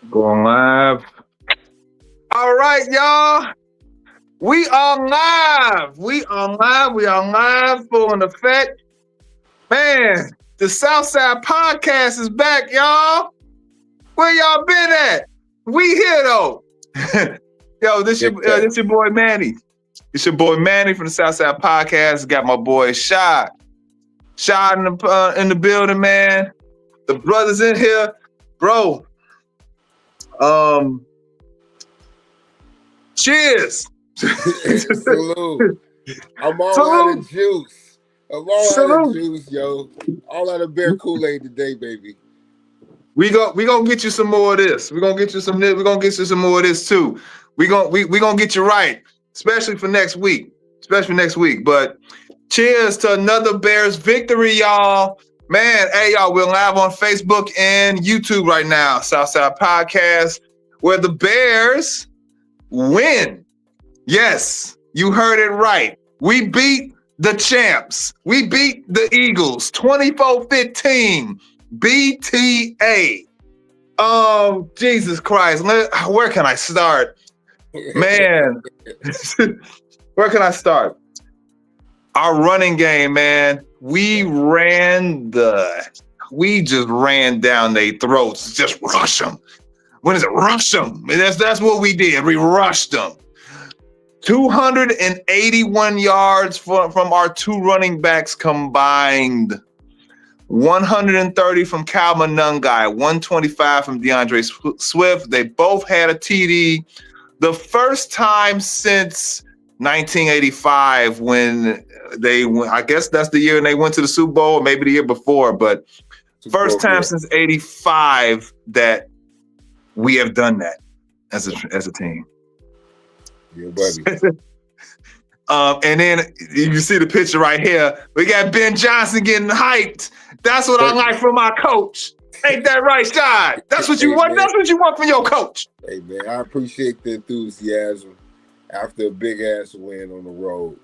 Going live. All right, y'all. We are live. We are live. We are live. Full in effect. Man, the Southside podcast is back, y'all. Where y'all been at? We here though. Yo, this your boy Manny. It's your boy Manny from the Southside podcast. Got my boy Shad. Shad in the building, man. The brothers in here, bro. Cheers. Salute. I'm all Salute. out of juice. Yo. All out of bear Kool-Aid today, baby. We gonna get you some more of this. We're gonna get you some more of this too. We gonna get you right, especially for next week. But cheers to another Bears victory, y'all. Man, hey y'all, we're live on Facebook and YouTube right now. Southside Podcast, where the Bears win. Yes, you heard it right. We beat the champs. We beat the Eagles 24-15. BTA. Oh, Jesus Christ. Where can I start? Man, where can I start? Our running game, man. We just ran down their throats. Just rush them. When is it? Rush them. That's what we did. We rushed them. 281 yards from our two running backs combined. 130 from Calvin Nungai, 125 from DeAndre Swift. They both had a TD. The first time since 1985 when I guess that's the year they went to the Super Bowl, maybe the year before, but first time since 85 that we have done that as a team. Yeah, buddy. And then you see the picture right here. We got Ben Johnson getting hyped. That's what I like from my coach. Ain't that right, Shad? That's what you want. That's what you want from your coach. Hey man, I appreciate the enthusiasm after a big ass win on the road.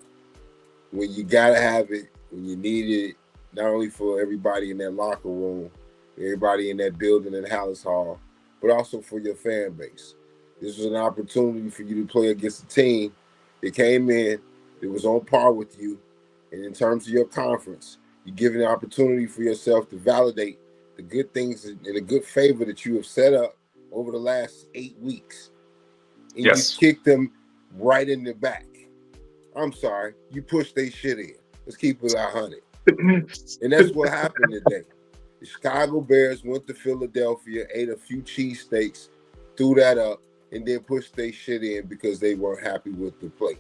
When you gotta have it, when you need it, not only for everybody in that locker room, everybody in that building in Hallis Hall, but also for your fan base. This was an opportunity for you to play against a team that came in, that was on par with you, and in terms of your conference, you're giving the opportunity for yourself to validate the good things and the good favor that you have set up over the last 8 weeks. And yes. You kicked them right in the back. I'm sorry, you pushed their shit in. Let's keep it 100. And that's what happened today. The Chicago Bears went to Philadelphia, ate a few cheesesteaks, threw that up, and then pushed their shit in because they weren't happy with the play.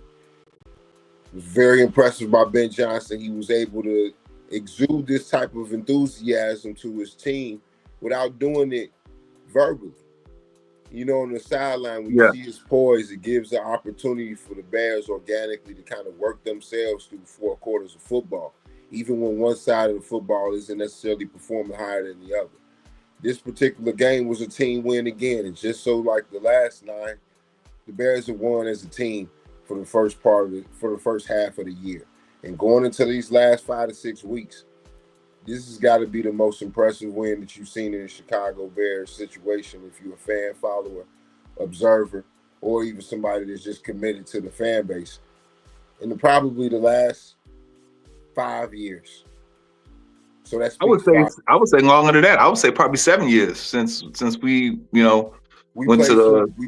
It was very impressive by Ben Johnson. He was able to exude this type of enthusiasm to his team without doing it verbally. You know, on the sideline, when you see his poise, it gives the opportunity for the Bears organically to kind of work themselves through 4 quarters of football, even when one side of the football isn't necessarily performing higher than the other. This particular game was a team win again, and just so like the last 9, the Bears have won as a team for the first half of the year. And going into these last 5 to 6 weeks, this has got to be the most impressive win that you've seen in the Chicago Bears situation. If you're a fan, follower, observer, or even somebody that's just committed to the fan base, in probably the last 5 years. So that's I would say longer than that. I would say probably 7 years since we we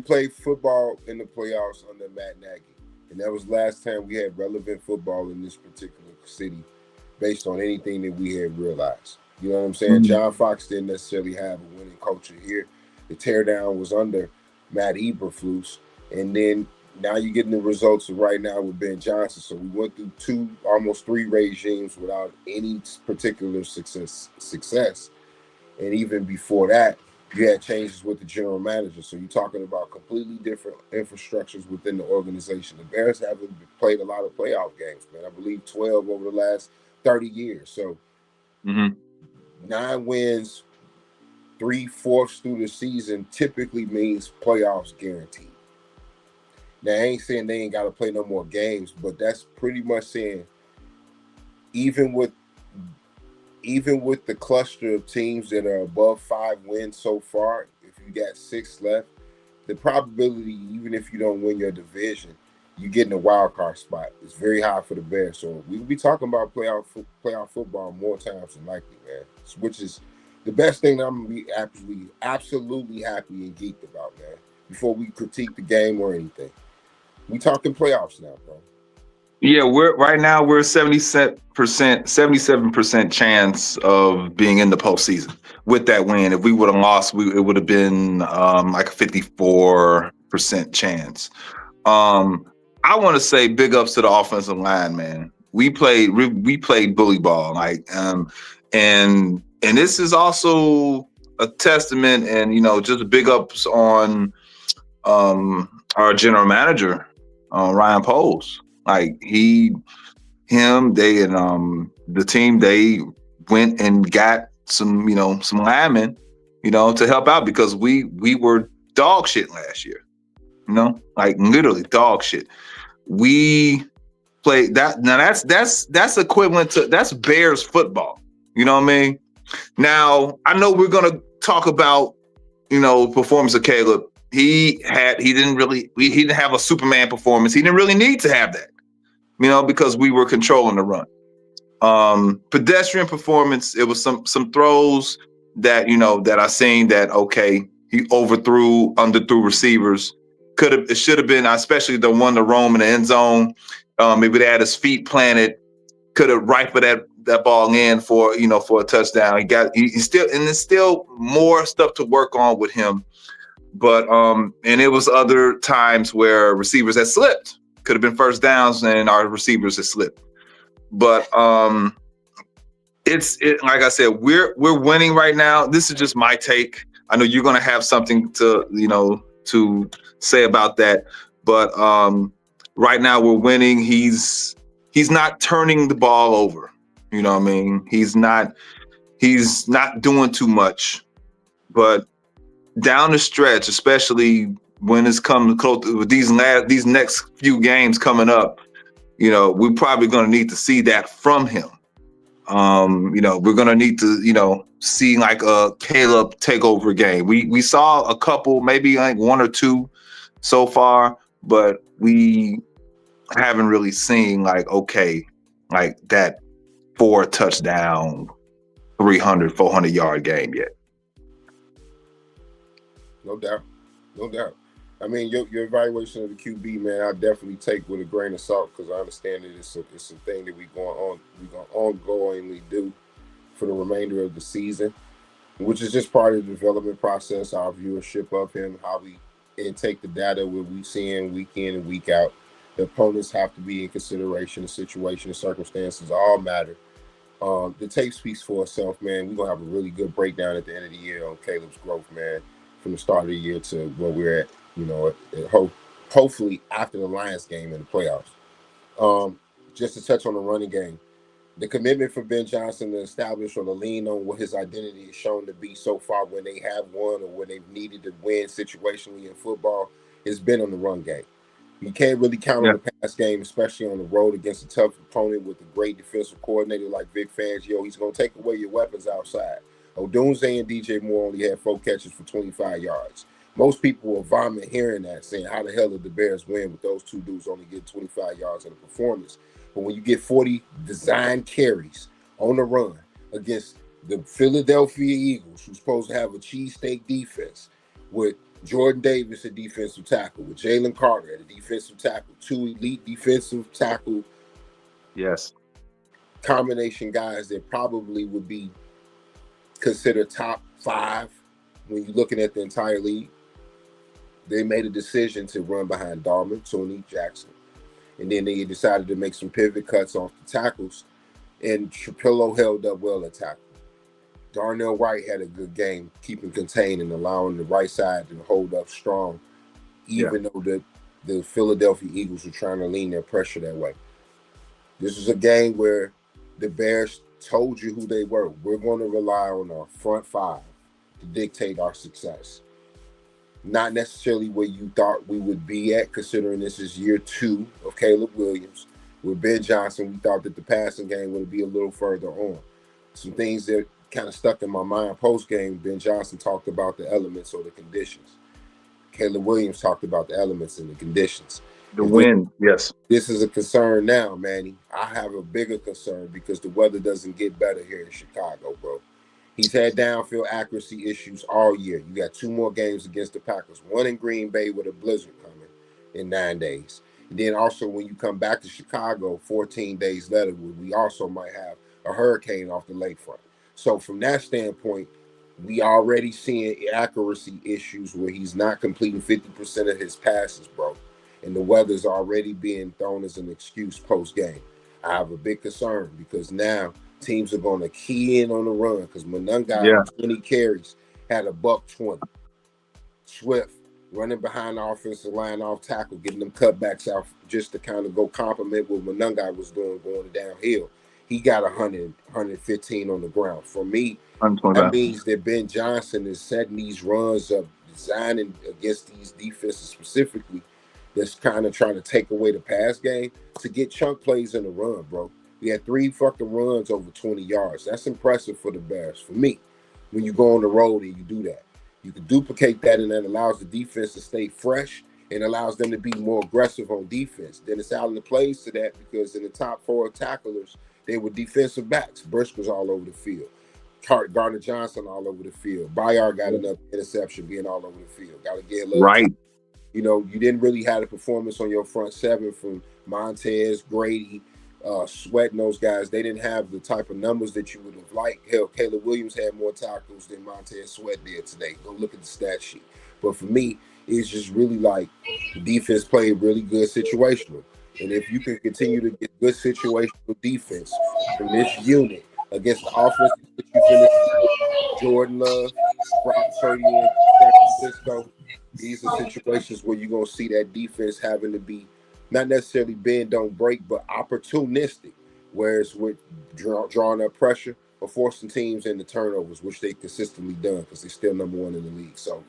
played football in the playoffs under Matt Nagy, and that was last time we had relevant football in this particular city, based on anything that we had realized. You know what I'm saying? Mm-hmm. John Fox didn't necessarily have a winning culture here. The teardown was under Matt Eberflus, and then now you're getting the results of right now with Ben Johnson. So we went through almost 3 regimes without any particular success. And even before that, you had changes with the general manager. So you're talking about completely different infrastructures within the organization. The Bears haven't played a lot of playoff games, man. I believe 12 over the last 30 years. So 9 wins, 3/4 through the season typically means playoffs guaranteed. Now, I ain't saying they ain't got to play no more games, but that's pretty much saying even with even with the cluster of teams that are above 5 wins so far, if you got 6 left, the probability, even if you don't win your division, you get in a wild card spot. It's very high for the Bears. So we'll be talking about playoff football more times than likely, man. Which is the best thing that I'm gonna be absolutely happy and geeked about, man. Before we critique the game or anything, we talking playoffs now, bro. Yeah, we're 77% chance of being in the postseason with that win. If we would have lost, it would have been like a 54% chance. I want to say big ups to the offensive line, man. We played bully ball, and this is also a testament, and just big ups on our general manager, Ryan Poles. Like they and the team, they went and got some linemen, to help out because we were dog shit last year. Like literally dog shit. We played that. Now that's equivalent to that's Bears football. You know what I mean? Now I know we're gonna talk about performance of Caleb. He didn't have a Superman performance. He didn't really need to have that, because we were controlling the run. Pedestrian performance. It was some throws that that I seen that he underthrew receivers. It should have been, especially the one to roam in the end zone. If it had his feet planted, could have rifled that ball in for a touchdown. He's still, and there's still more stuff to work on with him. But and it was other times where receivers had slipped. Could have been first downs and our receivers had slipped. But it's like I said, we're winning right now. This is just my take. I know you're gonna have something to say about that. But right now we're winning. He's not turning the ball over. You know what I mean? He's not doing too much. But down the stretch, especially when it's coming close with these next few games coming up, we're probably going to need to see that from him. We're going to need to, see like a Caleb takeover game. We saw a couple, maybe like one or two so far, but we haven't really seen like that 4 touchdown, 400 yard game yet. No doubt. I mean, your evaluation of the QB, man, I definitely take with a grain of salt because I understand that it's a thing that we're going to ongoingly do for the remainder of the season, which is just part of the development process, our viewership of him, how we intake the data, what we seeing week in and week out. The opponents have to be in consideration. The situation, the circumstances all matter. The tape speaks for itself, man. We're going to have a really good breakdown at the end of the year on Caleb's growth, man, from the start of the year to where we're at, hopefully after the Lions game in the playoffs. Just to touch on the running game, the commitment for Ben Johnson to establish or to lean on what his identity is shown to be so far when they have won or when they've needed to win situationally in football has been on the run game. You can't really count on the pass game, especially on the road against a tough opponent with a great defensive coordinator like Vic Fangio. He's going to take away your weapons outside. Odunze and DJ Moore only had 4 catches for 25 yards. Most people will vomit hearing that, saying, how the hell did the Bears win with those 2 dudes only getting 25 yards in a performance? But when you get 40 design carries on the run against the Philadelphia Eagles, who's supposed to have a cheesesteak defense, with Jordan Davis at defensive tackle, with Jalen Carter at a defensive tackle, 2 elite defensive tackle combination guys that probably would be considered top 5 when you're looking at the entire league. They made a decision to run behind Darman, Tony, Jackson. And then they decided to make some pivot cuts off the tackles. And Trapillo held up well at tackle. Darnell Wright had a good game, keeping contained and allowing the right side to hold up strong, even though the Philadelphia Eagles were trying to lean their pressure that way. This is a game where the Bears told you who they were. We're going to rely on our front 5 to dictate our success. Not necessarily where you thought we would be at, considering this is year 2 of Caleb Williams. With Ben Johnson, we thought that the passing game would be a little further on. some things that kind of stuck in my mind post game. Ben Johnson talked about the elements or the conditions. Caleb Williams talked about the elements and the conditions. The wind, yes. This is a concern now, Manny. I have a bigger concern because the weather doesn't get better here in Chicago, bro. He's had downfield accuracy issues all year. You got 2 more games against the Packers, one in Green Bay with a blizzard coming in 9 days. And then also when you come back to Chicago 14 days later, we also might have a hurricane off the lakefront. So from that standpoint, we already seeing accuracy issues where he's not completing 50% of his passes, bro. And the weather's already being thrown as an excuse post-game. I have a big concern because now teams are going to key in on the run because Monunga, 20 carries, had a $120. Swift running behind the offensive line off tackle, getting them cutbacks out just to kind of go complement what Monunga was doing going downhill. He got 115 on the ground. For me, that means that Ben Johnson is setting these runs up, designing against these defenses specifically, that's kind of trying to take away the pass game to get chunk plays in the run, bro. We had 3 fucking runs over 20 yards. That's impressive for the Bears. For me, when you go on the road and you do that, you can duplicate that, and that allows the defense to stay fresh and allows them to be more aggressive on defense. Then it's out in the plays to that because in the top 4 tacklers, they were defensive backs. Burst was all over the field. Gardner Johnson all over the field. Bayard got another interception being all over the field. Got to get a little right. You know, you didn't really have a performance on your front 7 from Montez, Grady, Sweat, and those guys. They didn't have the type of numbers that you would have liked. Hell, Caleb Williams had more tackles than Montez Sweat did today. Go look at the stat sheet. But for me, it's just really like the defense played really good situational. And if you can continue to get good situational defense from this unit against the offense that you finished, Jordan Love, Brock Purdy in San Francisco, these are situations where you're going to see that defense having to be not necessarily bend, don't break, but opportunistic, whereas with drawing up pressure or forcing teams into turnovers, which they consistently done because they're still number 1 in the league. So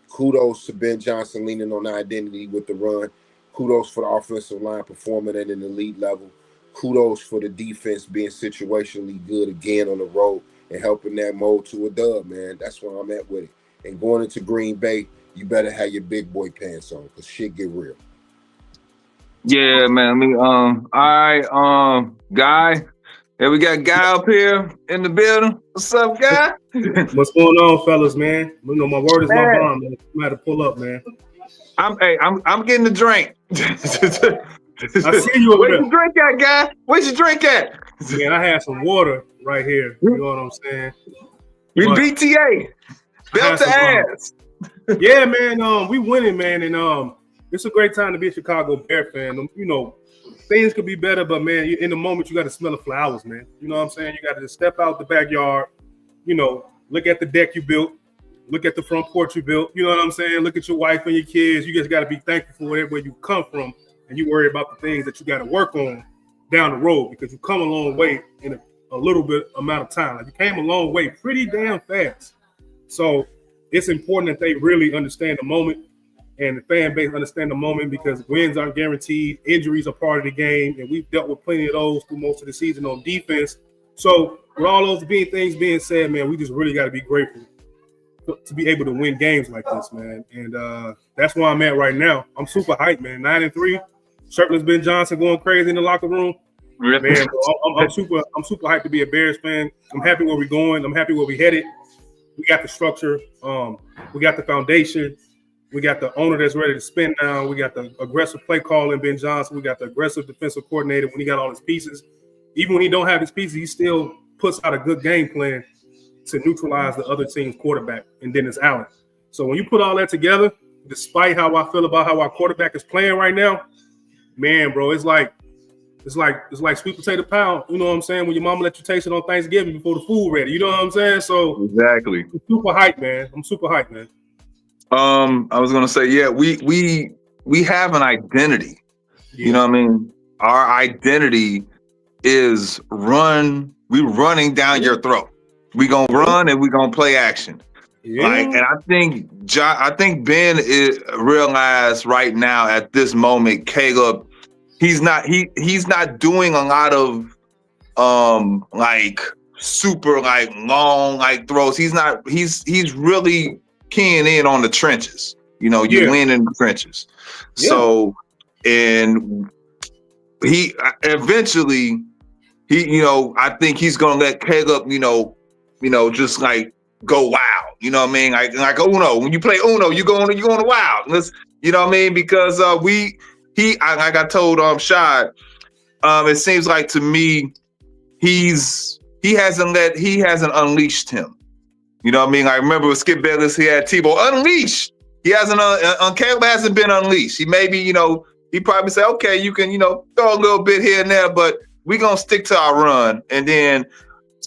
kudos to Ben Johnson leaning on the identity with the run. Kudos for the offensive line performing at an elite level. Kudos for the defense being situationally good again on the road and helping that mold to a dub, man. That's where I'm at with it. And going into Green Bay, you better have your big boy pants on because shit get real. Yeah, man. I mean, all right, Guy. Yeah, we got Guy up here in the building. What's up, Guy? What's going on, fellas, man? You know, my word is my bond, man. I'm gonna have to pull up, man. I'm getting the drink. I see you over Where's there. your drink at, Guy? Where's your drink at? Man, I had some water right here. You know what I'm saying? We BTA. Belt to ass. Yeah, man. We winning, man, and it's a great time to be a Chicago Bear fan. You know, things could be better, but man, in the moment you got to smell the flowers, man. You know what I'm saying? You got to just step out the backyard. You know, look at the deck you built. Look at the front porch you built. You know what I'm saying? Look at your wife and your kids. You just got to be thankful for where you come from, and you worry about the things that you got to work on down the road because you come a long way in a little bit amount of time. Like you came a long way pretty damn fast. So it's important that they really understand the moment and the fan base understand the moment because wins aren't guaranteed. Injuries are part of the game, and we've dealt with plenty of those through most of the season on defense. So with all those things being said, man, we just really got to be grateful to be able to win games like this, man. And that's where I'm at right now. I'm super hyped, man. 9-3. Shirtless Ben Johnson going crazy in the locker room. Man, bro, I'm super hyped to be a Bears fan. I'm happy where we're going. I'm happy where we headed. We got the structure. We got the foundation. We got the owner that's ready to spin now. We got the aggressive play calling, Ben Johnson. We got the aggressive defensive coordinator when he got all his pieces. Even when he don't have his pieces, he still puts out a good game plan to neutralize the other team's quarterback, and Dennis Allen. So when you put all that together, despite how I feel about how our quarterback is playing right now, man, bro, it's like sweet potato pound. You know what I'm saying? When your mama let you taste it on Thanksgiving before the food ready. You know what I'm saying? So exactly. I'm super hyped, man. I'm super hyped, man. I was gonna say, yeah, we have an identity. Yeah. You know what I mean? Our identity is run. We're running down your throat. We gonna run and we gonna play action. Yeah. Like, and I think Ben is realized right now at this moment, Caleb, he's not doing a lot of like super like long like throws. He's not. He's really keying in on the trenches. You know, you win in the trenches. Yeah. So, and he eventually, you know, I think he's gonna let Caleb, you know, just like go wild. You know what I mean? Like Uno. When you play Uno, you going to wild. Let's, you know what I mean? Because like I told Shad, it seems like to me he hasn't unleashed him. You know what I mean? I remember with Skip Bayless, he had Tebow unleashed. He hasn't Caleb hasn't been unleashed. He maybe, you know, he probably say, okay, you can, you know, throw a little bit here and there, but we're gonna stick to our run. And then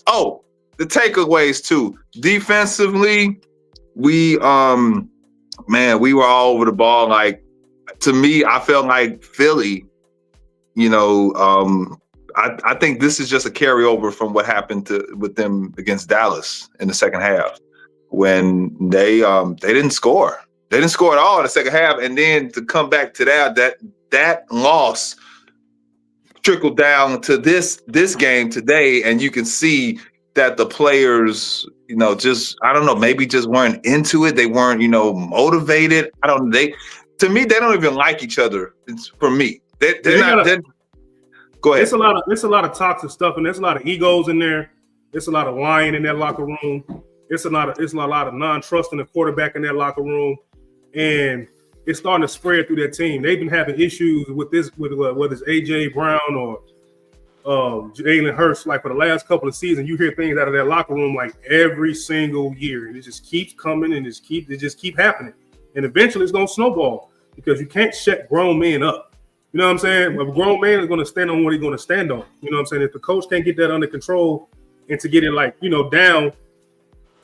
the takeaways too. Defensively, we we were all over the ball. Like, to me, I felt like Philly, you know, I think this is just a carryover from what happened with them against Dallas in the second half when they didn't score. They didn't score at all in the second half, and then to come back to that loss trickled down to this game today, and you can see that the players, you know, just I don't know, maybe just weren't into it. They weren't, you know, motivated. To me, they don't even like each other. It's for me. They're not. Go ahead. It's a lot of toxic stuff, and there's a lot of egos in there. There's a lot of lying in that locker room. It's a lot of non-trust in the quarterback in that locker room, and it's starting to spread through that team. They've been having issues with this, whether it's AJ Brown or Jalen Hurts. Like for the last couple of seasons, you hear things out of that locker room like every single year, and it just keeps coming and it just keep happening, and eventually it's gonna snowball because you can't shut grown men up. You know what I'm saying? A grown man is going to stand on what he's going to stand on. You know what I'm saying? If the coach can't get that under control and to get it like, you know, down,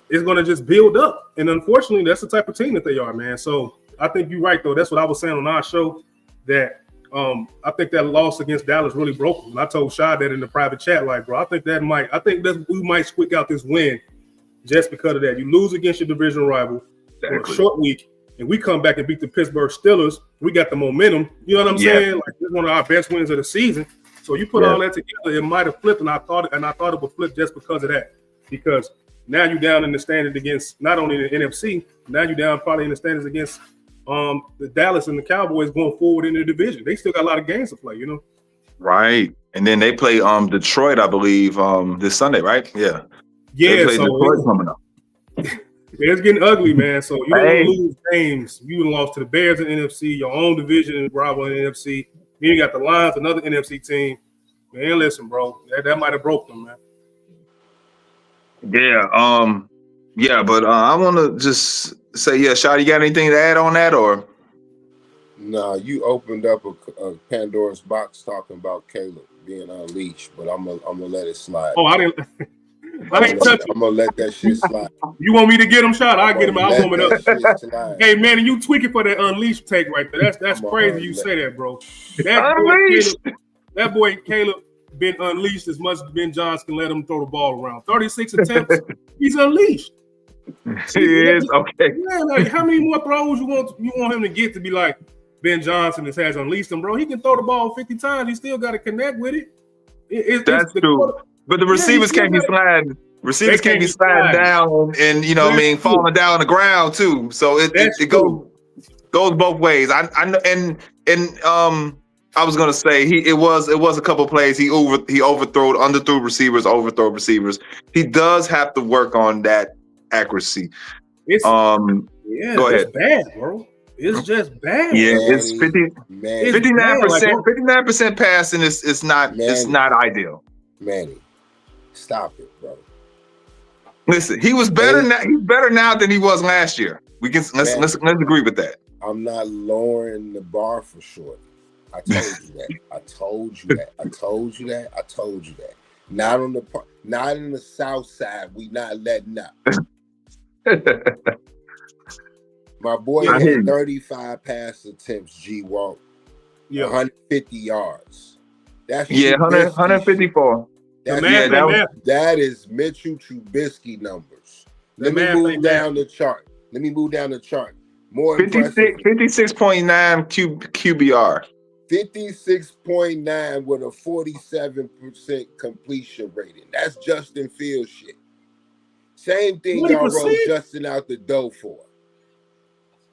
it's going to just build up. And unfortunately, that's the type of team that they are, man. So I think you're right, though. That's what I was saying on our show, that I think that loss against Dallas really broke them. I told Shad that in the private chat, like, bro, I think we might squeak out this win just because of that. You lose against your division rival for a short week. And we come back and beat the Pittsburgh Steelers. We got the momentum. You know what I'm saying? Like, it's one of our best wins of the season. So you put all that together, it might have flipped, and I thought it would flip just because of that. Because now you're down in the standings against not only the NFC, now you're down probably in the standings against the Dallas and the Cowboys going forward in the division. They still got a lot of games to play, you know? Right. And then they play Detroit, I believe, this Sunday, right? Yeah. Yeah, so Detroit coming up. It's getting ugly, man. So you don't want to lose games. You lost to the Bears in the NFC, your own division rival in the NFC. Then you got the Lions, another NFC team. Man, listen, bro, that might have broke them, man. Yeah, but I want to just say, Shad, you got anything to add on that, or? No, you opened up a Pandora's box talking about Caleb being unleashed, but I'm gonna let it slide. Oh, I didn't touch it. I'm gonna let that shit slide. You want me to get him shot? I'll get him. I'll warm it up. Hey man, and you tweaking for that unleashed take right there. That's crazy. You say that, bro. That boy Caleb been unleashed as much as Ben Johnson can let him throw the ball around. 36 attempts. He's unleashed. He is okay. Yeah, like, how many more throws you want him to get to be like Ben Johnson has unleashed him, bro? He can throw the ball 50 times. He still got to connect with it. That's true. But the receivers can't be sliding. Receivers can't be sliding down and, you know what I mean, falling down on the ground too. So it goes both ways. I know, and I was gonna say it was a couple of plays he underthrew receivers. He does have to work on that accuracy. Go ahead. It's bad, bro. It's just bad. Yeah, it's 59% passing is not ideal. Manny, stop it, bro. Listen, he was better now. He's better now than he was last year. Let's agree with that. I'm not lowering the bar for Shorty. I told you that. Not in the Southside. We not letting up. My boy had 35 pass attempts. G Walk. 150 yards. That's 154. That is Mitchell Trubisky numbers. Let me move down the chart. More 56.9 QBR. 56.9 with a 47% completion rating. That's Justin Fields shit. Same thing y'all 40%? rolled Justin out the door for.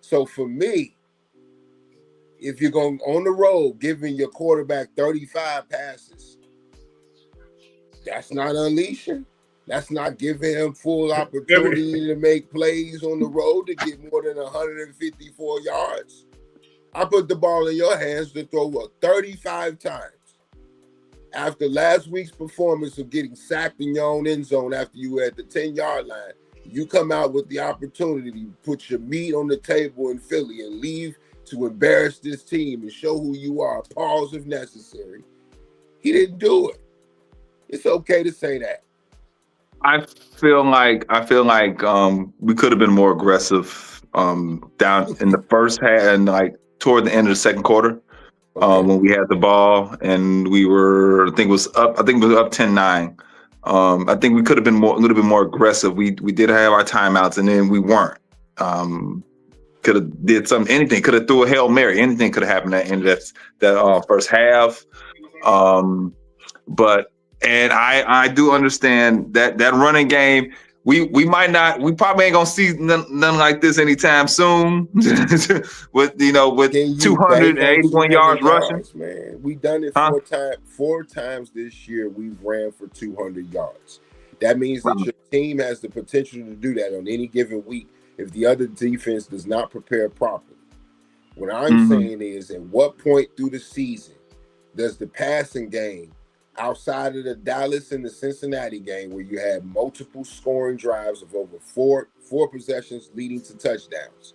So for me, if you're going on the road giving your quarterback 35 passes, that's not unleashing. That's not giving him full opportunity to make plays on the road to get more than 154 yards. I put the ball in your hands to throw 35 times. After last week's performance of getting sacked in your own end zone after you were at the 10-yard line, you come out with the opportunity to put your meat on the table in Philly and leave to embarrass this team and show who you are, pause if necessary. He didn't do it. It's okay to say that. I feel like we could have been more aggressive down in the first half and like toward the end of the second quarter. When we had the ball and we were, I think it was up 10-9. I think we could have been a little bit more aggressive. We did have our timeouts and then we weren't. Could have did anything. Could have threw a Hail Mary. Anything could have happened at the end of that first half. But I do understand that running game. We probably ain't gonna see nothing like this anytime soon. with 281 yards rushing, man. We done it 4 times this year. We've ran for 200 yards. That means that your team has the potential to do that on any given week if the other defense does not prepare properly. What I'm saying is, at what point through the season does the passing game, outside of the Dallas and the Cincinnati game, where you had multiple scoring drives of over four possessions leading to touchdowns,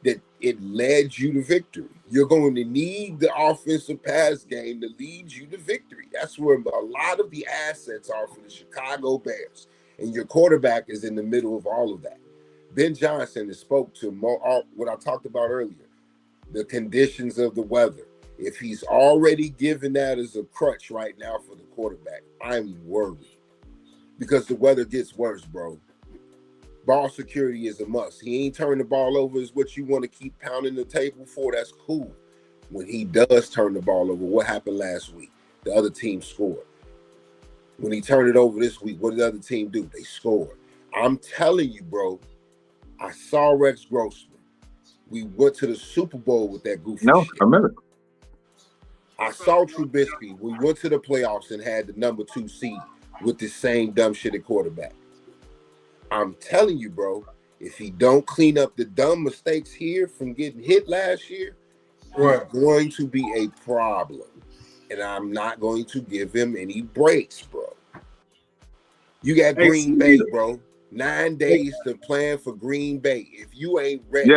that it led you to victory? You're going to need the offensive pass game to lead you to victory. That's where a lot of the assets are for the Chicago Bears. And your quarterback is in the middle of all of that. Ben Johnson has spoke to what I talked about earlier, the conditions of the weather. If he's already given that as a crutch right now for the quarterback, I'm worried because the weather gets worse, bro. Ball security is a must. He ain't turning the ball over is what you want to keep pounding the table for. That's cool. When he does turn the ball over, what happened last week? The other team scored. When he turned it over this week, what did the other team do? They scored. I'm telling you, bro, I saw Rex Grossman. We went to the Super Bowl with that goofy shit. I remember. I saw Trubisky. We went to the playoffs and had the number 2 seed with this same dumb shit at quarterback. I'm telling you, bro, if he don't clean up the dumb mistakes here from getting hit last year, he's going to be a problem. And I'm not going to give him any breaks, bro. You got Green Bay, bro. 9 days to plan for Green Bay. If you ain't ready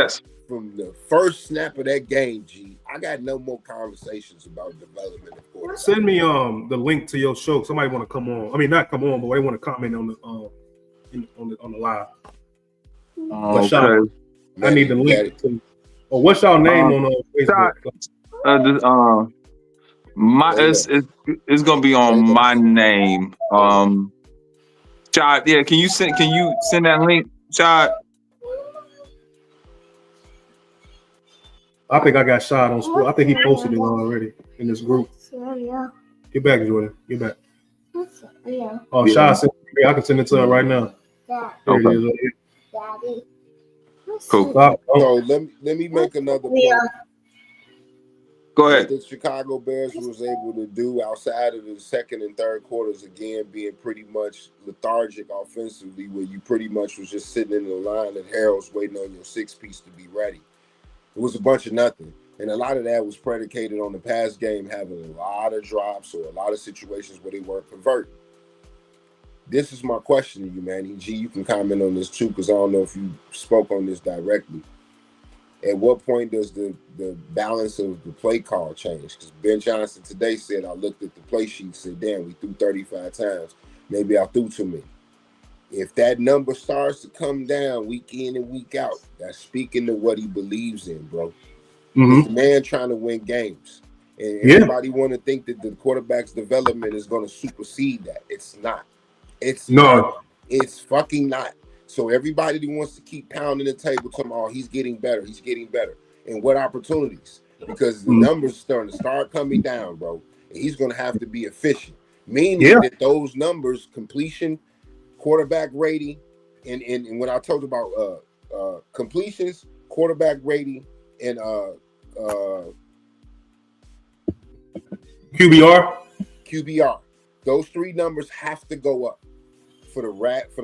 from the first snap of that game, G, I got no more conversations about development of quarterback. Send me the link to your show. Somebody want to come on. I mean, not come on, but they want to comment on the live. Okay. I need the link. What's y'all name on Facebook? It's gonna be on my name. Chad, can you send that link, Chad? I think I got shot on school. I think he posted it already in this group. Get back, Jordan. Get back. Oh, Shad sent it to me. I can send it to her right now. There it is. Daddy. Cool. So let me make another point. Go ahead. What the Chicago Bears was able to do outside of the second and third quarters, again, being pretty much lethargic offensively, where you pretty much was just sitting in the line at Harold's waiting on your 6-piece to be ready. It was a bunch of nothing. And a lot of that was predicated on the pass game having a lot of drops or a lot of situations where they weren't converting. This is my question to you, man. G, you can comment on this too, because I don't know if you spoke on this directly. At what point does the balance of the play call change? Because Ben Johnson today said, I looked at the play sheet and said, damn, we threw 35 times. Maybe I threw too many. If that number starts to come down week in and week out, that's speaking to what he believes in, bro. He's the man trying to win games. And everybody want to think that the quarterback's development is going to supersede that. It's not. It's fucking not. So everybody who wants to keep pounding the table talking about, he's getting better. And what opportunities? because the numbers start coming down, bro. And he's going to have to be efficient, meaning that those numbers, completion, quarterback rating, and when I talked about completions, quarterback rating, and QBR, those three numbers have to go up for the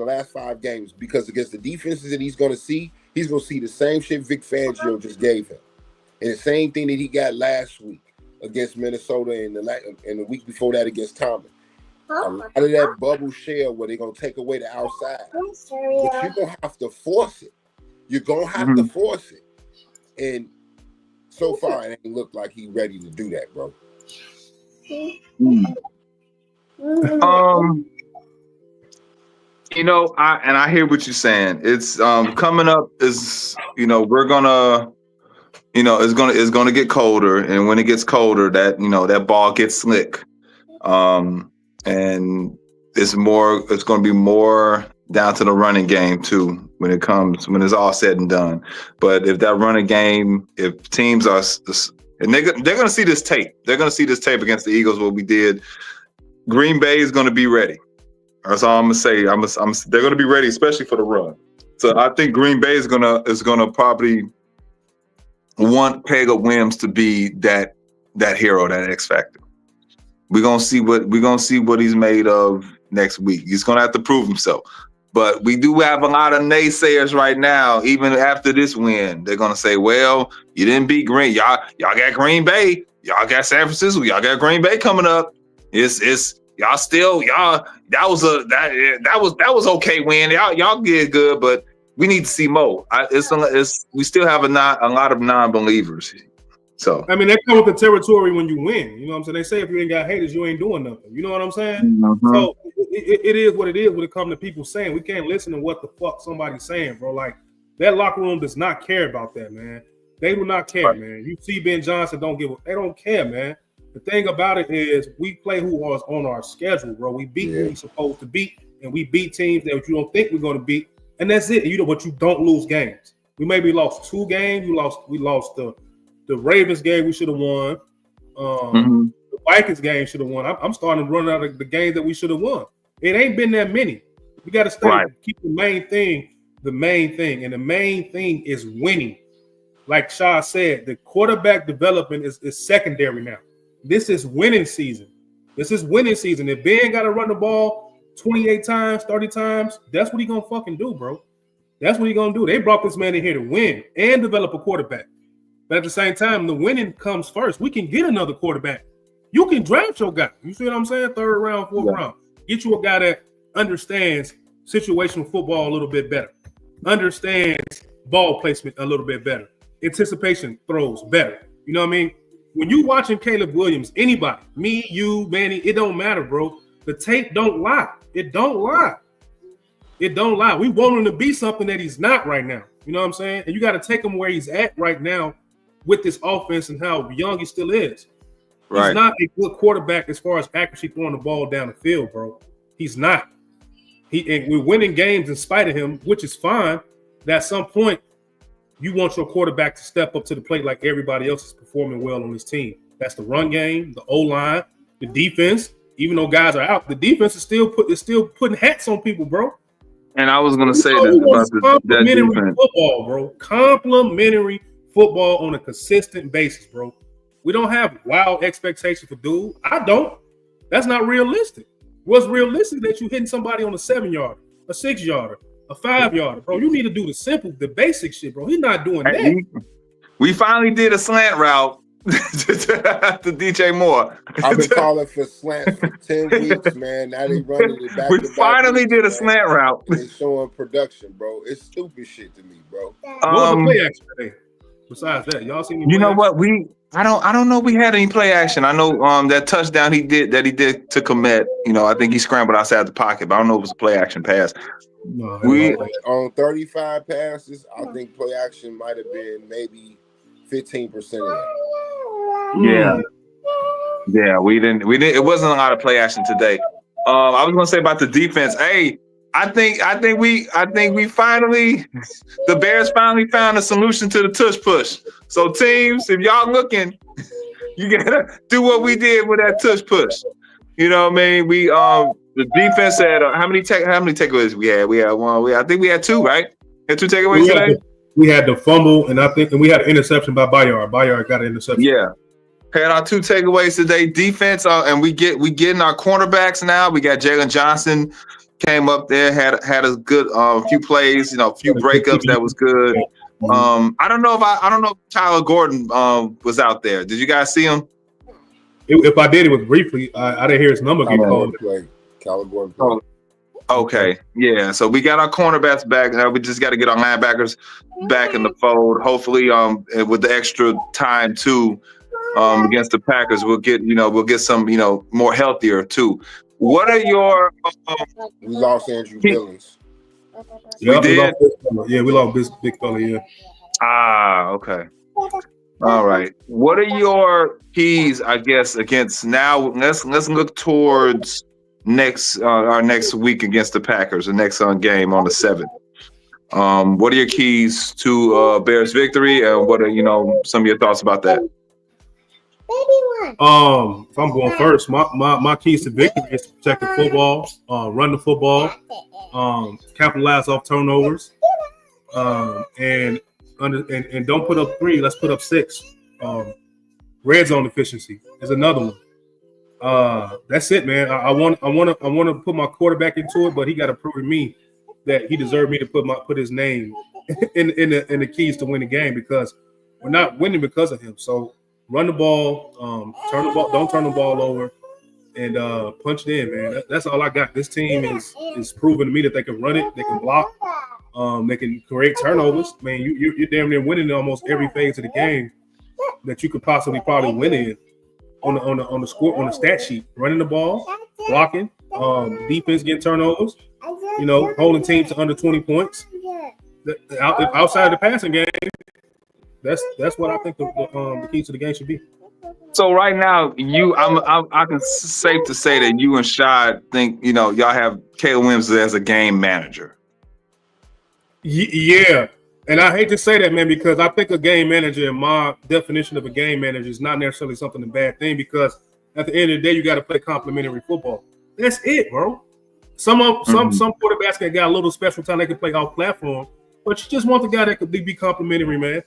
last 5 games, because against the defenses that he's going to see the same shit Vic Fangio just gave him, and the same thing that he got last week against Minnesota and the week before that against Thomas. A lot of that bubble shell where they're going to take away the outside, but you're going to have to force it. You're going to have to force it, and so far it ain't look like he's ready to do that, bro. You know, I hear what you're saying. It's coming up is, you know, we're gonna, you know, it's gonna get colder, and when it gets colder, that, you know, that ball gets slick, and it's gonna be more down to the running game too when it's all said and done. But if that running game, if teams are, and they're gonna see this tape, against the Eagles, what we did. Green Bay is gonna be ready. That's all I'm gonna say. They're gonna be ready, especially for the run. So I think Green Bay is gonna probably want Caleb Williams to be that hero, that X factor. We're gonna see what he's made of next week. He's gonna have to prove himself. But we do have a lot of naysayers right now. Even after this win, they're gonna say, "Well, you didn't beat Green. Y'all got Green Bay. Y'all got San Francisco. Y'all got Green Bay coming up. Y'all still that was okay win. Y'all did good, but we need to see more. We still have a lot of non-believers. So I mean, that comes with the territory when you win. You know what I'm saying? They say if you ain't got haters, you ain't doing nothing. You know what I'm saying? Mm-hmm. So it is what it is when it comes to people saying. We can't listen to what the fuck somebody's saying, bro. Like, that locker room does not care about that, man. They do not care, man. You see Ben Johnson they don't care, man. The thing about it is we play who was on our schedule, bro. We beat who we supposed to beat, and we beat teams that you don't think we're going to beat, and that's it. But you don't lose games. We maybe lost 2 games. We lost the Ravens game we should have won. The Vikings game should have won. I'm starting to run out of the games that we should have won. It ain't been that many. We got to keep the main thing, and the main thing is winning. Like Shaw said, the quarterback development is secondary now. This is winning season. If Ben got to run the ball 28 times, 30 times, that's what he gonna fucking do, bro. That's what he gonna do. They brought this man in here to win and develop a quarterback. But at the same time, the winning comes first. We can get another quarterback. You can draft your guy. You see what I'm saying? 3rd round, 4th round. Get you a guy that understands situational football a little bit better, understands ball placement a little bit better, anticipation throws better. You know what I mean? When you watching Caleb Williams, anybody, me, you, Manny, it don't matter, bro. The tape don't lie. It don't lie. We want him to be something that he's not right now. You know what I'm saying? And you got to take him where he's at right now with this offense and how young he still is. Right. He's not a good quarterback as far as accuracy throwing the ball down the field, bro. He's not. And we're winning games in spite of him, which is fine. But at some point, you want your quarterback to step up to the plate like everybody else is performing well on this team. That's the run game, the O-line, the defense. Even though guys are out, the defense is still putting hats on people, bro. And I was gonna say that about that defense. Football, bro. Complimentary football on a consistent basis, bro. We don't have wild expectations for dude. I don't. That's not realistic. What's realistic that you hitting somebody on a 7-yarder, a 6-yarder, a 5-yarder, bro. You need to do the basic shit, bro. He's not doing that. We finally did a slant route to DJ Moore. I've been calling for slants for 10 weeks, man. Now they running it back. We finally did a slant route. They showing production, bro. It's stupid shit to me, bro. What was the play action today? Besides that, y'all seen any? You know what? I don't know if we had any play action. I know that touchdown he did to Komet. You know, I think he scrambled outside the pocket, but I don't know if it was a play action pass. No, on 35 passes, I think play action might have been maybe 15% of that. Yeah, we didn't. It wasn't a lot of play action today. I was gonna say about the defense. Hey, I think we finally, the Bears finally found a solution to the tush push. So teams, if y'all looking, you gotta do what we did with that tush push. You know what I mean? We the defense had how many takeaways we had? We had one. I think we had two, right? Had two takeaways today. We had the fumble, and we had an interception by Bayard. Bayard got an interception. Yeah. Had our two takeaways today. Defense, and we getting our cornerbacks now. We got Jalen Johnson came up there, had a good few plays, a few breakups that was good. I don't know if Tyler Gordon was out there. Did you guys see him? If I did, it was briefly. I didn't hear his number get called. Tyler Gordon played. Okay, yeah. So we got our cornerbacks back. Now we just got to get our linebackers back in the fold. Hopefully, with the extra time too, against the Packers, we'll get some, more healthier too. What are your? We lost Andrew Billings. We did. We lost Big Fella. Yeah. Okay. All right. What are your keys? I guess against now. Let's look towards our next week against the Packers, the next game on the 7th. What are your keys to Bears victory, and what are some of your thoughts about that? If I'm going first, my keys to victory is to protect the football, run the football, capitalize off turnovers, and don't put up 3. Let's put up 6. Red zone efficiency is another one. That's it, man. I want to put my quarterback into it, but he got to prove to me that he deserved me to put his name in the keys to win the game, because we're not winning because of him. So run the ball, don't turn the ball over, and punch it in, man. That's all I got. This team is proving to me that they can run it, they can block, they can create turnovers. Man, you're damn near winning in almost every phase of the game that you could possibly probably win in. On the stat sheet, running the ball, blocking, defense getting turnovers, holding teams to under 20 points. Outside of the passing game, that's what I think the key to the game should be. So right now, I can safe to say that you and Shad think y'all have Caleb Williams as a game manager. Yeah. And I hate to say that, man, because I think a game manager, in my definition of a game manager, is not necessarily something a bad thing, because at the end of the day, you got to play complementary football. That's it, bro. Some quarterbacks that got a little special time, they can play off platform, but you just want the guy that could be complementary, man.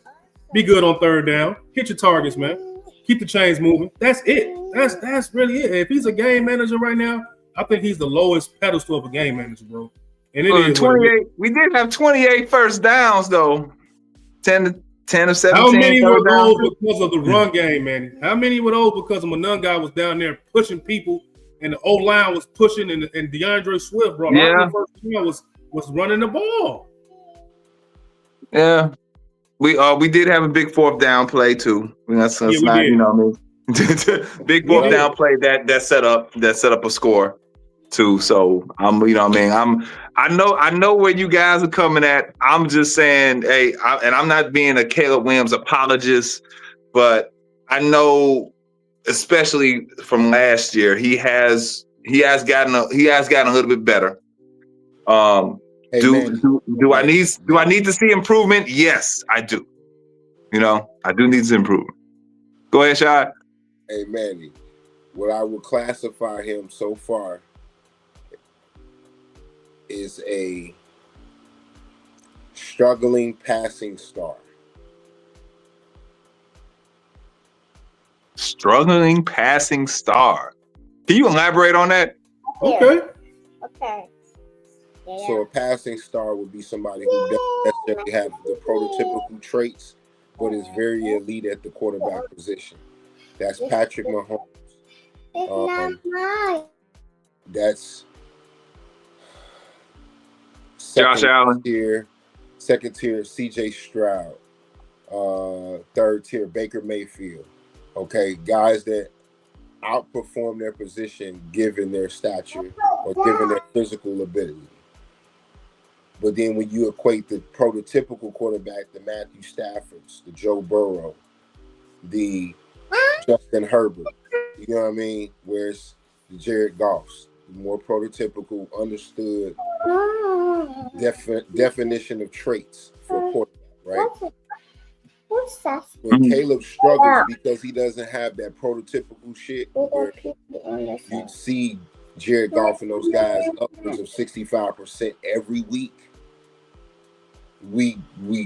Be good on third down, hit your targets, man. Keep the chains moving. That's it. That's really it. If he's a game manager right now, I think he's the lowest pedestal of a game manager, bro. And it is 28. We did have 28 first downs though. 10 of 17. How many were those because of the run game, man? How many were those because Manon guy was down there pushing people, and the O-line was pushing, and DeAndre Swift, bro, the first down was running the ball. Yeah, we did have a big fourth down play too. That's not, big fourth down play that set up a score too. So I know where you guys are coming at. I'm just saying, and I'm not being a Caleb Williams apologist, but I know, especially from last year, he has gotten a little bit better. Do I need to see improvement? Yes, I do. I do need some improvement. Go ahead, Shad. Hey, Manny, what I would classify him so far is a struggling passing star. Struggling passing star. Can you elaborate on that? Okay. Yeah. So a passing star would be somebody who doesn't necessarily have the prototypical traits, but is very elite at the quarterback position. That's Patrick Mahomes. It's not mine. That's Josh Allen. Second tier, C.J. Stroud. Third tier, Baker Mayfield. Okay, guys that outperform their position given their stature or given their physical ability. But then when you equate the prototypical quarterback, the Matthew Staffords, the Joe Burrow, the Justin Herbert, you know what I mean? Whereas the Jared Goffs, the more prototypical, understood definition of traits for a quarterback, right? What's that? When Caleb struggles because he doesn't have that prototypical shit where you see Jared Goff and those guys upwards of 65% every week, we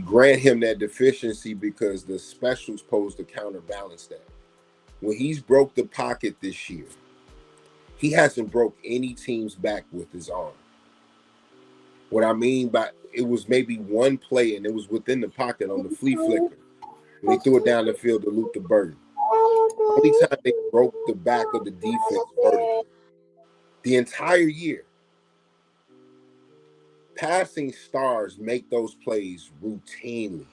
grant him that deficiency because the specials supposed to counterbalance that. When he's broke the pocket this year, he hasn't broke any team's back with his arm. What I mean by it was maybe one play and it was within the pocket on the flea flicker. When he threw it down the field to Luther Burden. Only time they broke the back of the defense vertically. The entire year. Passing stars make those plays routinely.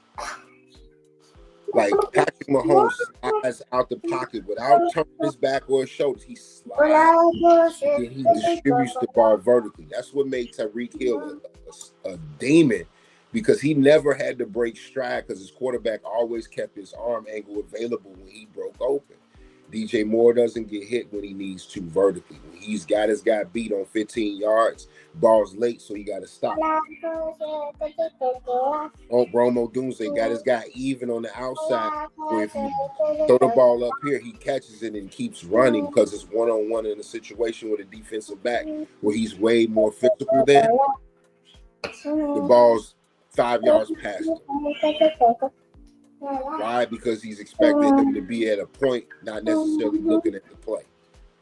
Like Patrick Mahomes slides out the pocket without turning his back or his shoulders. He slides and he distributes the ball vertically. That's what made Tyreek Hill a demon, because he never had to break stride because his quarterback always kept his arm angle available when he broke open. DJ Moore doesn't get hit when he needs to vertically. When he's got his guy beat on 15 yards, ball's late, so he got to stop. Oh, Romo Doomsday got his guy even on the outside. So if you throw the ball up here, he catches it and keeps running because it's one-on-one in a situation with a defensive back where he's way more physical than. The ball's 5 yards past him. Why? Because he's expecting him to be at a point, not necessarily looking at the play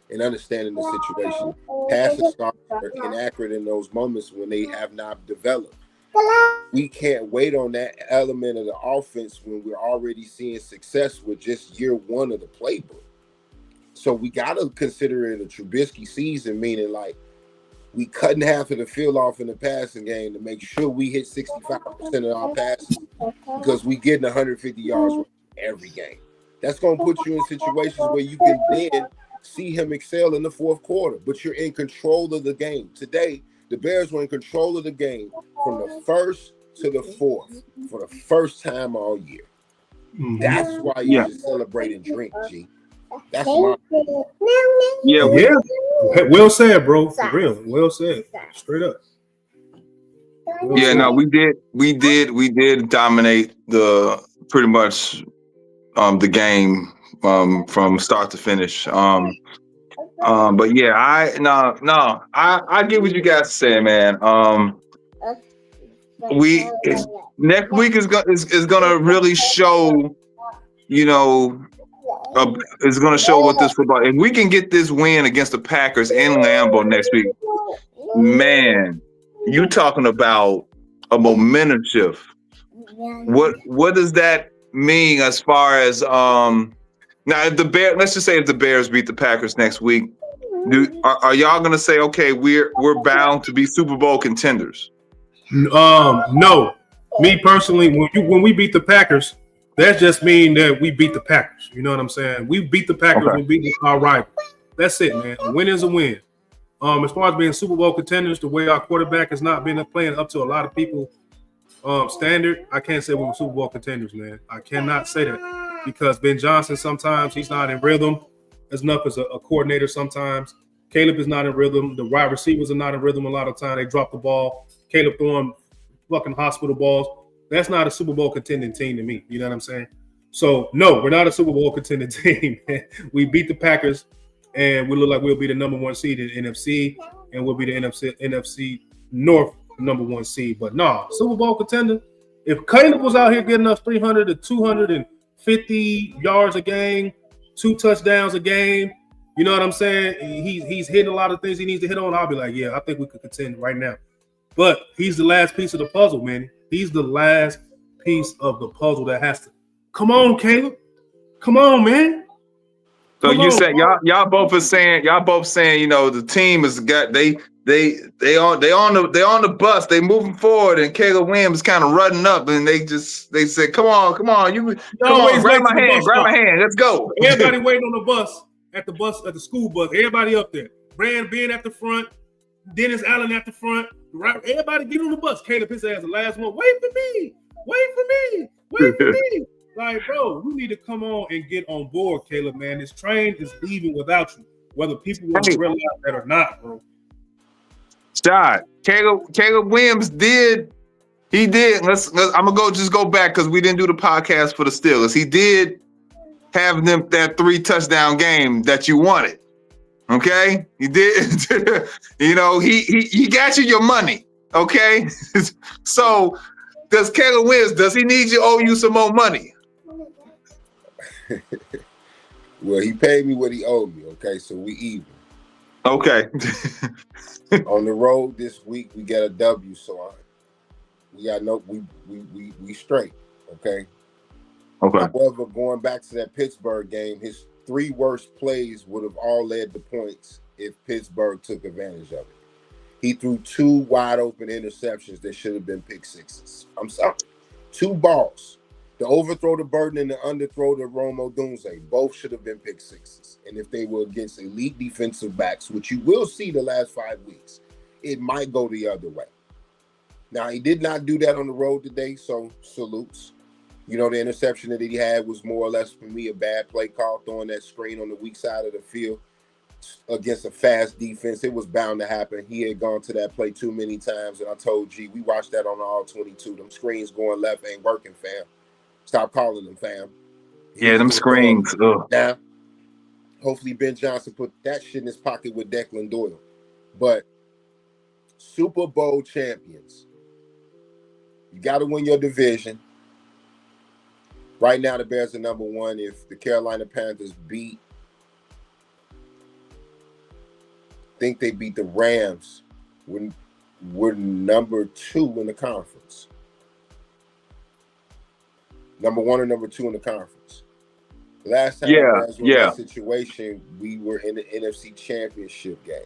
and understanding the situation. Passing stars are inaccurate in those moments when they have not developed. We can't wait on that element of the offense when we're already seeing success with just year one of the playbook. So we got to consider it a Trubisky season, meaning like we cutting half of the field off in the passing game to make sure we hit 65% of our passes because we getting 150 yards every game. That's going to put you in situations where you can then see him excel in the fourth quarter, but you're in control of the game. Today, the Bears were in control of the game from the first to the fourth for the first time all year. That's why you should celebrate and drink, G. That's my Yeah, Well said, bro. For real. Well said. Straight up. no, we did dominate the pretty much the game from start to finish. But yeah, I get what you guys are saying, man. Next week is gonna really show, is going to show what this football. If we can get this win against the Packers in Lambeau next week, man, you talking about a momentum shift. What does that mean as far as now? If let's just say if the Bears beat the Packers next week, are y'all going to say, okay, we're bound to be Super Bowl contenders? No. Me personally, when we beat the Packers, that just mean that we beat the Packers. You know what I'm saying? We beat the Packers. Okay. We beat our rival. That's it, man. A win is a win. As far as being Super Bowl contenders, the way our quarterback has not been playing up to a lot of people standard, I can't say we're Super Bowl contenders, man. I cannot say that because Ben Johnson, sometimes he's not in rhythm as enough as a coordinator sometimes. Caleb is not in rhythm. The wide receivers are not in rhythm a lot of time. They drop the ball. Caleb throwing fucking hospital balls. That's not a Super Bowl contending team to me. You know what I'm saying? So, no, we're not a Super Bowl contending team. We beat the Packers, and we look like we'll be the number one seed in the NFC, and we'll be the NFC North number one seed. But, no, Super Bowl contender. If Caleb was out here getting us 300 to 250 yards a game, 2 touchdowns a game, you know what I'm saying? He's hitting a lot of things he needs to hit on. I'll be like, yeah, I think we could contend right now. But he's the last piece of the puzzle, man. He's the last piece of the puzzle that has to come on, Caleb. Come on, man. So you said y'all both saying the team has got they on the bus, they moving forward, and Caleb Williams is kind of running up, and they said, come on, grab my hand, let's go. Everybody waiting on the bus at the school bus. Everybody up there. Brand Ben at the front, Dennis Allen at the front. Right, everybody get on the bus. Caleb, his ass the last one. Wait for me. Like, bro, you need to come on and get on board, Caleb, man. This train is leaving without you, whether people want to realize that or not, bro. Shot. Caleb Williams did. He did. I'm gonna go back because we didn't do the podcast for the Steelers. He did have them that 3 touchdown game that you wanted. Okay, he did. You know, he got you your money. Okay, so does Caleb Williams? Does he need you? Owe you some more money? Well, he paid me what he owed me. Okay, so we even. Okay. On the road this week, we got a W. So we got we straight. Okay. Okay. However, going back to that Pittsburgh game, his 3 worst plays would have all led to points if Pittsburgh took advantage of it. He threw 2 wide open interceptions that should have been pick sixes. I'm sorry. 2 balls. The overthrow to Burton and the underthrow to Romo Dunze both should have been pick sixes. And if they were against elite defensive backs, which you will see the last 5 weeks, it might go the other way. Now, he did not do that on the road today, so salutes. You know, the interception that he had was more or less, for me, a bad play call, throwing that screen on the weak side of the field against a fast defense. It was bound to happen. He had gone to that play too many times, and I told G, we watched that on all 22. Them screens going left ain't working, fam. Stop calling them, fam. Yeah, them screens. Now, hopefully Ben Johnson put that shit in his pocket with Declan Doyle. But Super Bowl champions, you got to win your division. Right now, the Bears are number 1. If the Carolina Panthers think they beat the Rams, we're number 2 in the conference. Number 1 or number 2 in the conference. Last time we were in that situation, we were in the NFC Championship game.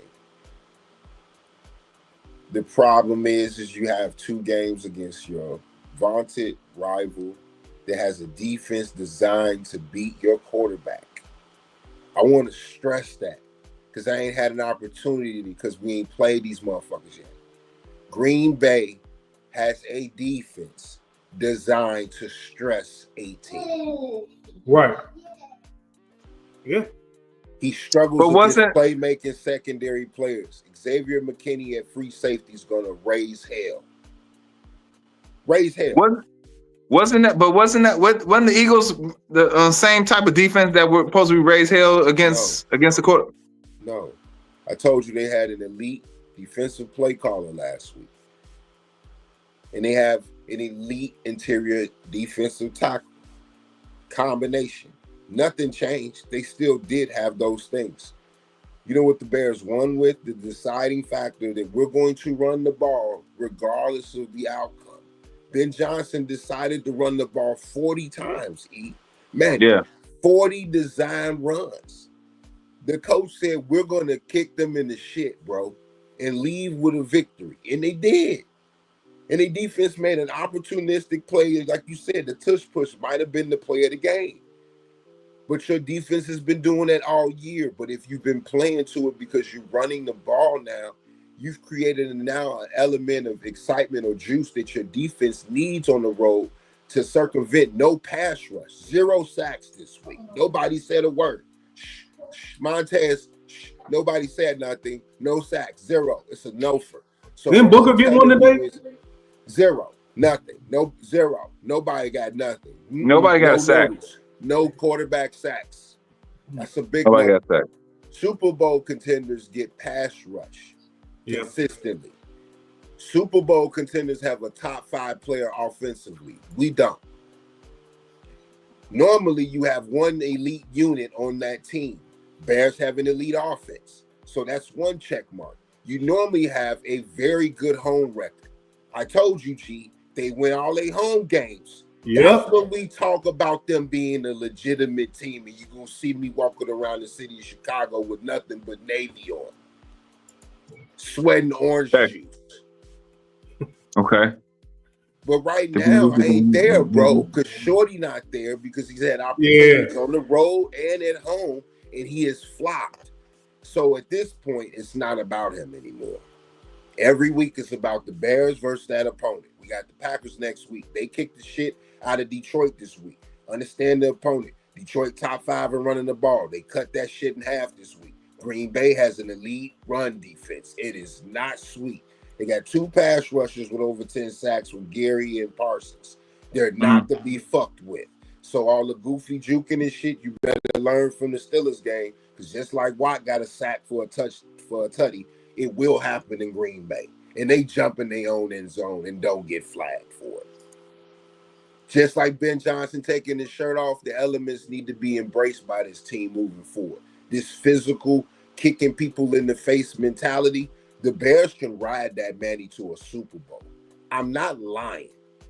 The problem is you have 2 games against your vaunted rival that has a defense designed to beat your quarterback. I want to stress that because I ain't had an opportunity because we ain't played these motherfuckers yet. Green Bay has a defense designed to stress a team. Right. Yeah. He struggles against playmaking secondary players. Xavier McKinney at free safety is going to raise hell. Wasn't that the Eagles the same type of defense that were supposed to be raised hell against the quarter? No. I told you they had an elite defensive play caller last week. And they have an elite interior defensive tackle combination. Nothing changed. They still did have those things. You know what the Bears won with? The deciding factor that we're going to run the ball regardless of the outcome. Ben Johnson decided to run the ball 40 times. 40 design runs. The coach said, we're going to kick them in the shit, bro, and leave with a victory. And they did. And the defense made an opportunistic play. Like you said, the tush push might have been the play of the game. But your defense has been doing that all year. But if you've been playing to it because you're running the ball now, you've created now an element of excitement or juice that your defense needs on the road to circumvent no pass rush. 0 sacks this week. Nobody said a word. Montez, nobody said nothing. No sacks. 0. It's a no-for. So didn't Booker get one today? 0. Nothing. No 0. Nobody got nothing. Nobody got a sack. No quarterback sacks. That's a big Nobody got sacked. Super Bowl contenders get pass rush consistently. Super Bowl contenders have a top 5 player offensively. We don't. Normally, you have one elite unit on that team. Bears have an elite offense. So that's one check mark. You normally have a very good home record. I told you, G, they win all their home games. That's when we talk about them being a legitimate team, and you're going to see me walking around the city of Chicago with nothing but Navy on. Sweating orange juice. Okay. But right now, I ain't there, bro, because Shorty not there because he's had opportunities on the road and at home, and he has flopped. So at this point, it's not about him anymore. Every week it's about the Bears versus that opponent. We got the Packers next week. They kicked the shit out of Detroit this week. Understand the opponent. Detroit top 5 in running the ball. They cut that shit in half this week. Green Bay has an elite run defense. It is not sweet. They got 2 pass rushers with over 10 sacks with Gary and Parsons. They're not to be fucked with. So all the goofy juking and shit, you better learn from the Steelers game, because just like Watt got a sack for a tutty, it will happen in Green Bay. And they jump in their own end zone and don't get flagged for it. Just like Ben Johnson taking his shirt off, the elements need to be embraced by this team moving forward. This physical, kicking people in the face mentality, the Bears can ride that Manny to a Super Bowl. I'm not lying,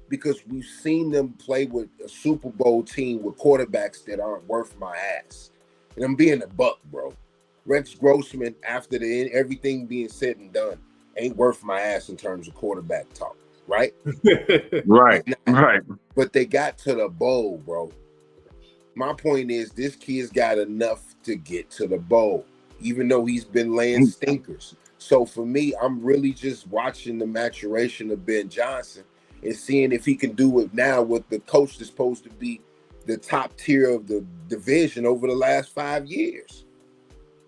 because we've seen them play with a Super Bowl team with quarterbacks that aren't worth my ass. And I'm being a buck, bro. Rex Grossman, after everything being said and done, ain't worth my ass in terms of quarterback talk, right? Right. But they got to the bowl, bro. My point is, this kid's got enough to get to the bowl, even though he's been laying stinkers. So for me, I'm really just watching the maturation of Ben Johnson and seeing if he can do it now with the coach that's supposed to be the top tier of the division over the last 5 years.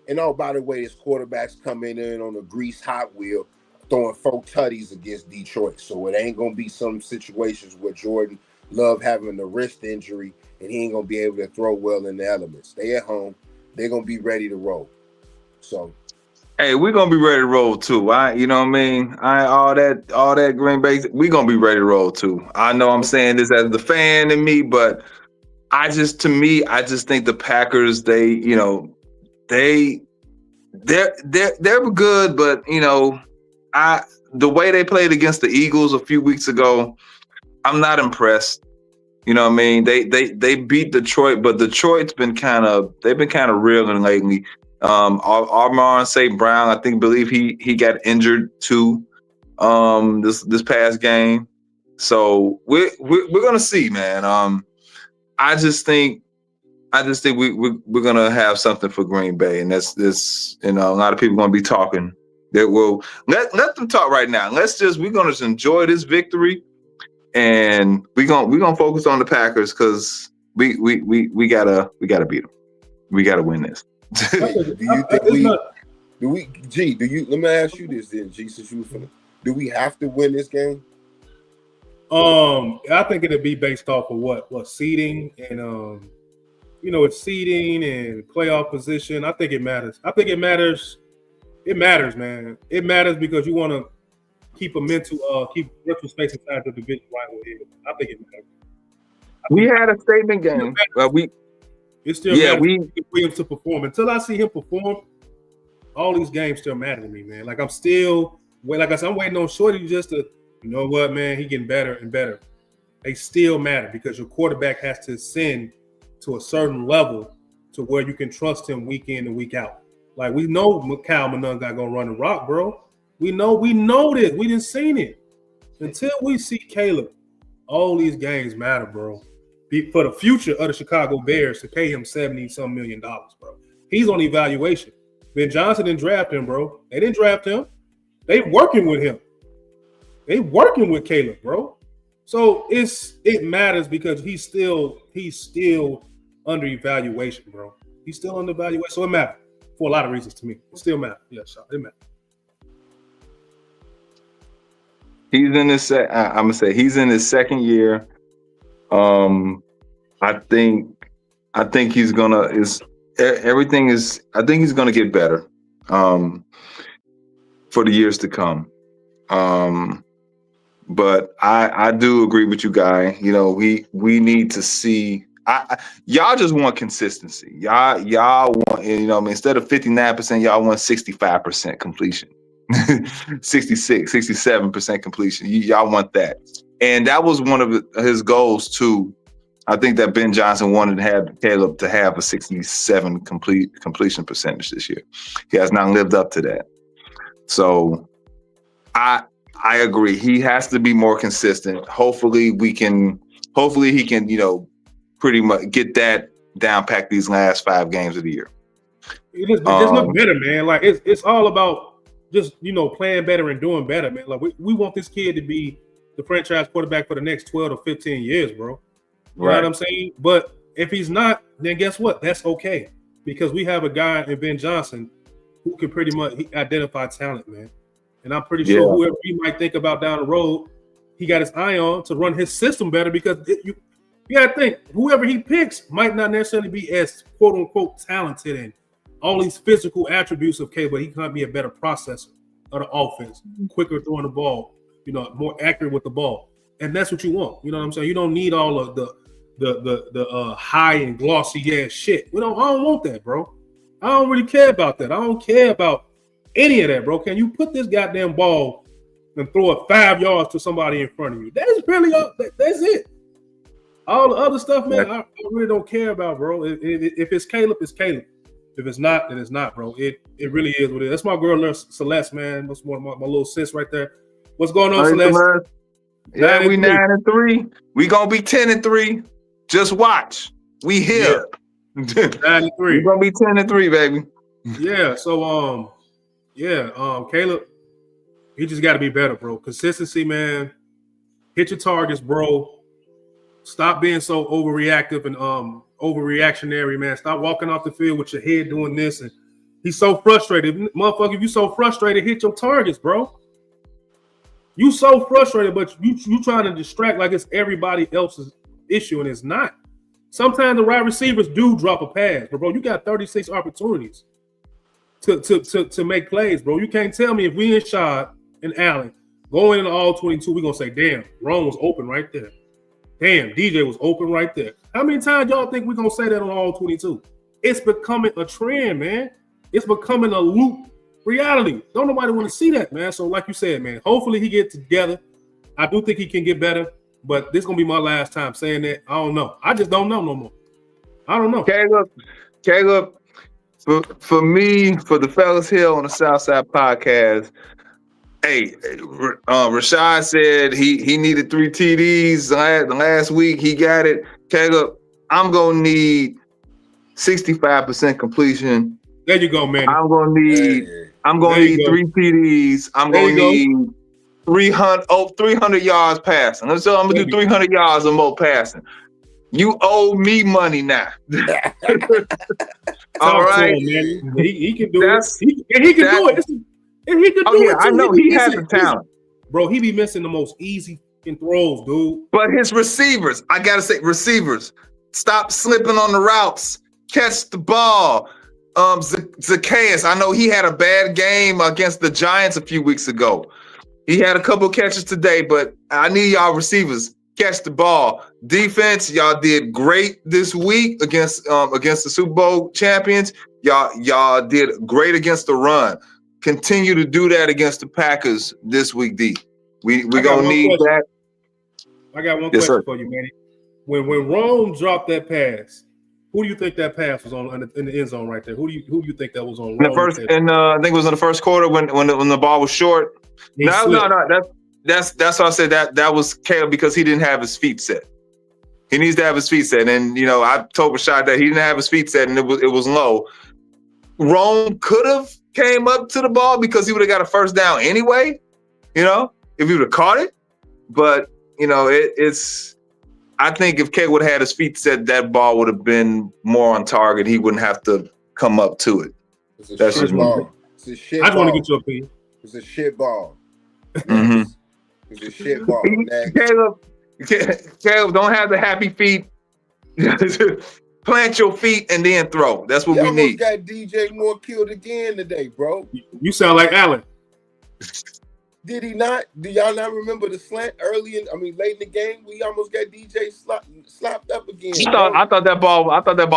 And oh, by the way, his quarterback's coming in on a grease hot wheel, throwing 4 tutties against Detroit. So it ain't going to be some situations where Jordan Love having a wrist injury and he ain't going to be able to throw well in the elements. Stay at home. They're going to be ready to roll. So, hey, we're gonna be ready to roll too. You know what I mean? All that Green Bay, we're gonna be ready to roll too. I know I'm saying this as the fan in me, but I just think the Packers, they're good, but the way they played against the Eagles a few weeks ago, I'm not impressed. You know what I mean? They beat Detroit, but Detroit's been kind of reeling lately. Armon St. Brown, I believe he got injured too this past game. So we're gonna see, man. I just think we're gonna have something for Green Bay, and that's this. A lot of people gonna be talking. That will let them talk right now. We're gonna just enjoy this victory, and we're gonna focus on the Packers, because we gotta beat them. We gotta win this. do you think let me ask you this then, G, since you were finna, do we have to win this game? I think it'd be based off of what seeding and it's seeding and playoff position. I think it matters. It matters, man. It matters because you want to keep mental space inside the division rival. I think it matters. We had a statement game. It still matters for him to perform. Until I see him perform, all these games still matter to me, man. Like I'm waiting on Shorty just to, you know what, man, he getting better and better. They still matter because your quarterback has to ascend to a certain level to where you can trust him week in and week out. Like we know Cal Monunga gonna run and rock, bro. We know this. We didn't seen it. Until we see Caleb, all these games matter, bro. For the future of the Chicago Bears to pay him $70-some million, bro. He's on evaluation. Ben Johnson didn't draft him, bro. They didn't draft him. They working with him. They working with Caleb, bro. So it matters because he's still under evaluation, bro. He's still under evaluation. So it matters for a lot of reasons to me. It still matters. Yeah, it matters. He's in his I'm gonna say he's in his second year. I think he's gonna get better for the years to come. But I do agree with you, Guy. We need to see. Y'all just want consistency. Y'all want, instead of 59%, y'all want 65% completion. 66, 67% completion. Y'all want that. And that was one of his goals too. I think that Ben Johnson wanted to have Caleb to have a 67 completion percentage this year. He has not lived up to that. So I agree. He has to be more consistent. Hopefully he can, pretty much get that down pack these last 5 games of the year. It just look better, man. Like it's all about just playing better and doing better, man. Like we want this kid to be the franchise quarterback for the next 12 to 15 years, bro. You know what I'm saying? But if he's not, then guess what? That's okay, because we have a guy in Ben Johnson who can pretty much identify talent, man. And I'm pretty Yeah. sure whoever he might think about down the road, he got his eye on to run his system better because you got to think whoever he picks might not necessarily be as quote unquote talented and all these physical attributes of K, but he can't be a better processor of the offense, quicker throwing the ball, more accurate with the ball, and that's what you want. You know what I'm saying? You don't need all of the high and glossy ass shit. I don't want that, bro. I don't really care about that. I don't care about any of that, bro. Can you put this goddamn ball and throw it 5 yards to somebody in front of you? That's really that's it. All the other stuff, man, I really don't care about, bro. If it's Caleb, it's Caleb. If it's not, then it's not, bro. It really is what it is. That's my girl, Celeste, man. That's one of my little sis right there. What's going on, Celeste? Yeah, we 9-3. We gonna be 10-3. Just watch. We here. Yeah. 9-3. We're gonna be 10-3, baby. Yeah. So Caleb, he just got to be better, bro. Consistency, man. Hit your targets, bro. Stop being so overreactive and overreactionary, man. Stop walking off the field with your head doing this. And he's so frustrated. Motherfucker, if you so frustrated, hit your targets, bro. You so frustrated, but you trying to distract like it's everybody else's issue, and it's not. Sometimes the wide receivers do drop a pass, but bro, you got 36 opportunities to make plays, bro. You can't tell me if we and Shad and Allen going into all 22, we're gonna say, damn, Rome was open right there. Damn, DJ was open right there. How many times y'all think we're gonna say that on all 22? It's becoming a trend, man. It's becoming a loop reality. Don't nobody want to see that, man. So, like you said, man, hopefully he gets together. I do think he can get better, but this is gonna be my last time saying that. I don't know. I just don't know no more. I don't know. Caleb, for me, for the fellas here on the Southside podcast, hey, Rashad said he needed 3 TDs last week. He got it. Caleb, I'm gonna need 65% completion. There you go, man. I'm gonna need 3 TDs. I'm gonna need 300 yards passing. So I'm gonna do 300 yards or more passing. You owe me money now. All right, him, man. He can do it. He can do it. And he can do it too. I know he has the talent. Bro, he be missing the most easy throws, dude. But his receivers, I gotta say, stop slipping on the routes. Catch the ball. Zacchaeus, I know he had a bad game against the Giants a few weeks ago. He had a couple catches today, but I need y'all receivers. Catch the ball. Defense, y'all did great this week against the Super Bowl champions. Y'all did great against the run. Continue to do that against the Packers this week, D. We gonna need that. I got one question for you, Manny. When Rome dropped that pass, who do you think that pass was on in the end zone right there? Who do you think that was on? In the first, and I think it was in the first quarter when the ball was short. No. That's why I said that was Caleb because he didn't have his feet set. He needs to have his feet set, and I told Rashad that he didn't have his feet set, and it was low. Rome could have came up to the ball because he would have got a first down anyway. If he would have caught it, but it's. I think if K would have had his feet set, that ball would have been more on target. He wouldn't have to come up to it. That's just ball. It's a shit ball. I just want to get your opinion. It's a shit ball. Mm-hmm. It's a shit ball. Caleb, don't have the happy feet. Plant your feet and then throw. That's what we need. Got DJ Moore killed again today, bro. You sound like Allen. Did he not? Do y'all not remember the slant late in the game? We almost got DJ slapped up again. I thought that ball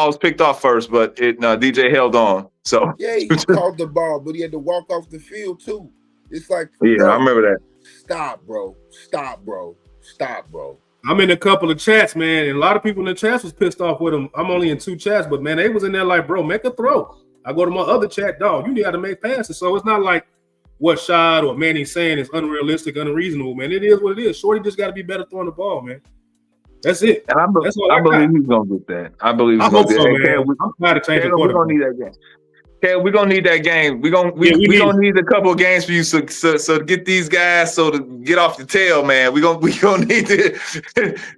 was picked off first, but DJ held on. So yeah, he caught the ball, but he had to walk off the field too. It's like, yeah, I remember that. Stop, bro. I'm in a couple of chats, man, and a lot of people in the chats was pissed off with him. I'm only in 2 chats, but man, they was in there like, bro, make a throw. I go to my other chat, dog. You got to make passes. So it's not like what Shad or Manny's saying is unrealistic, unreasonable, man. It is what it is. Shorty just got to be better throwing the ball, man. That's it. And I believe he's gonna get that. I believe he's gonna get that. I'm tired of changing quarterback. We don't need that game. Okay, we're gonna need that game. We gonna need a couple of games for you, so to get these guys so to get off the tail, man. We gonna need to,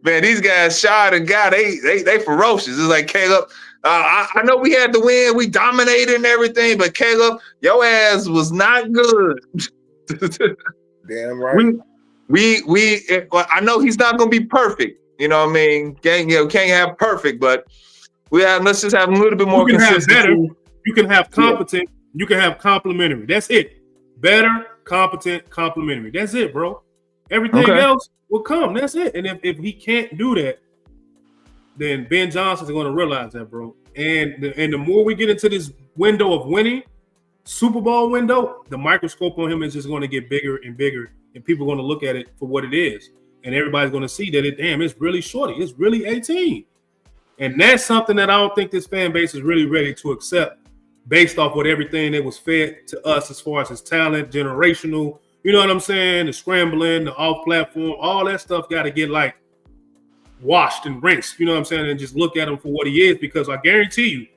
man. These guys, Shad and Guy, they ferocious. It's like Caleb. I know we had the win, we dominated and everything, but Caleb, your ass was not good. Damn right. I know he's not gonna be perfect. You know what I mean? Can't have perfect, but let's just have a little bit more consistency. Have better. You can have competent. Yeah. You can have complimentary. That's it. Better, competent, complimentary. That's it, bro. Everything else will come. That's it. And if he can't do that, then Ben Johnson's going to realize that, bro. And the more we get into this window of winning, Super Bowl window, the microscope on him is just going to get bigger and bigger, and people are going to look at it for what it is. And everybody's going to see that it's really shorty. It's really 18. And that's something that I don't think this fan base is really ready to accept based off what everything that was fed to us as far as his talent, generational, you know what I'm saying? The scrambling, the off platform, all that stuff got to get like washed and rinsed, you know what I'm saying? And just look at him for what he is, because I guarantee you,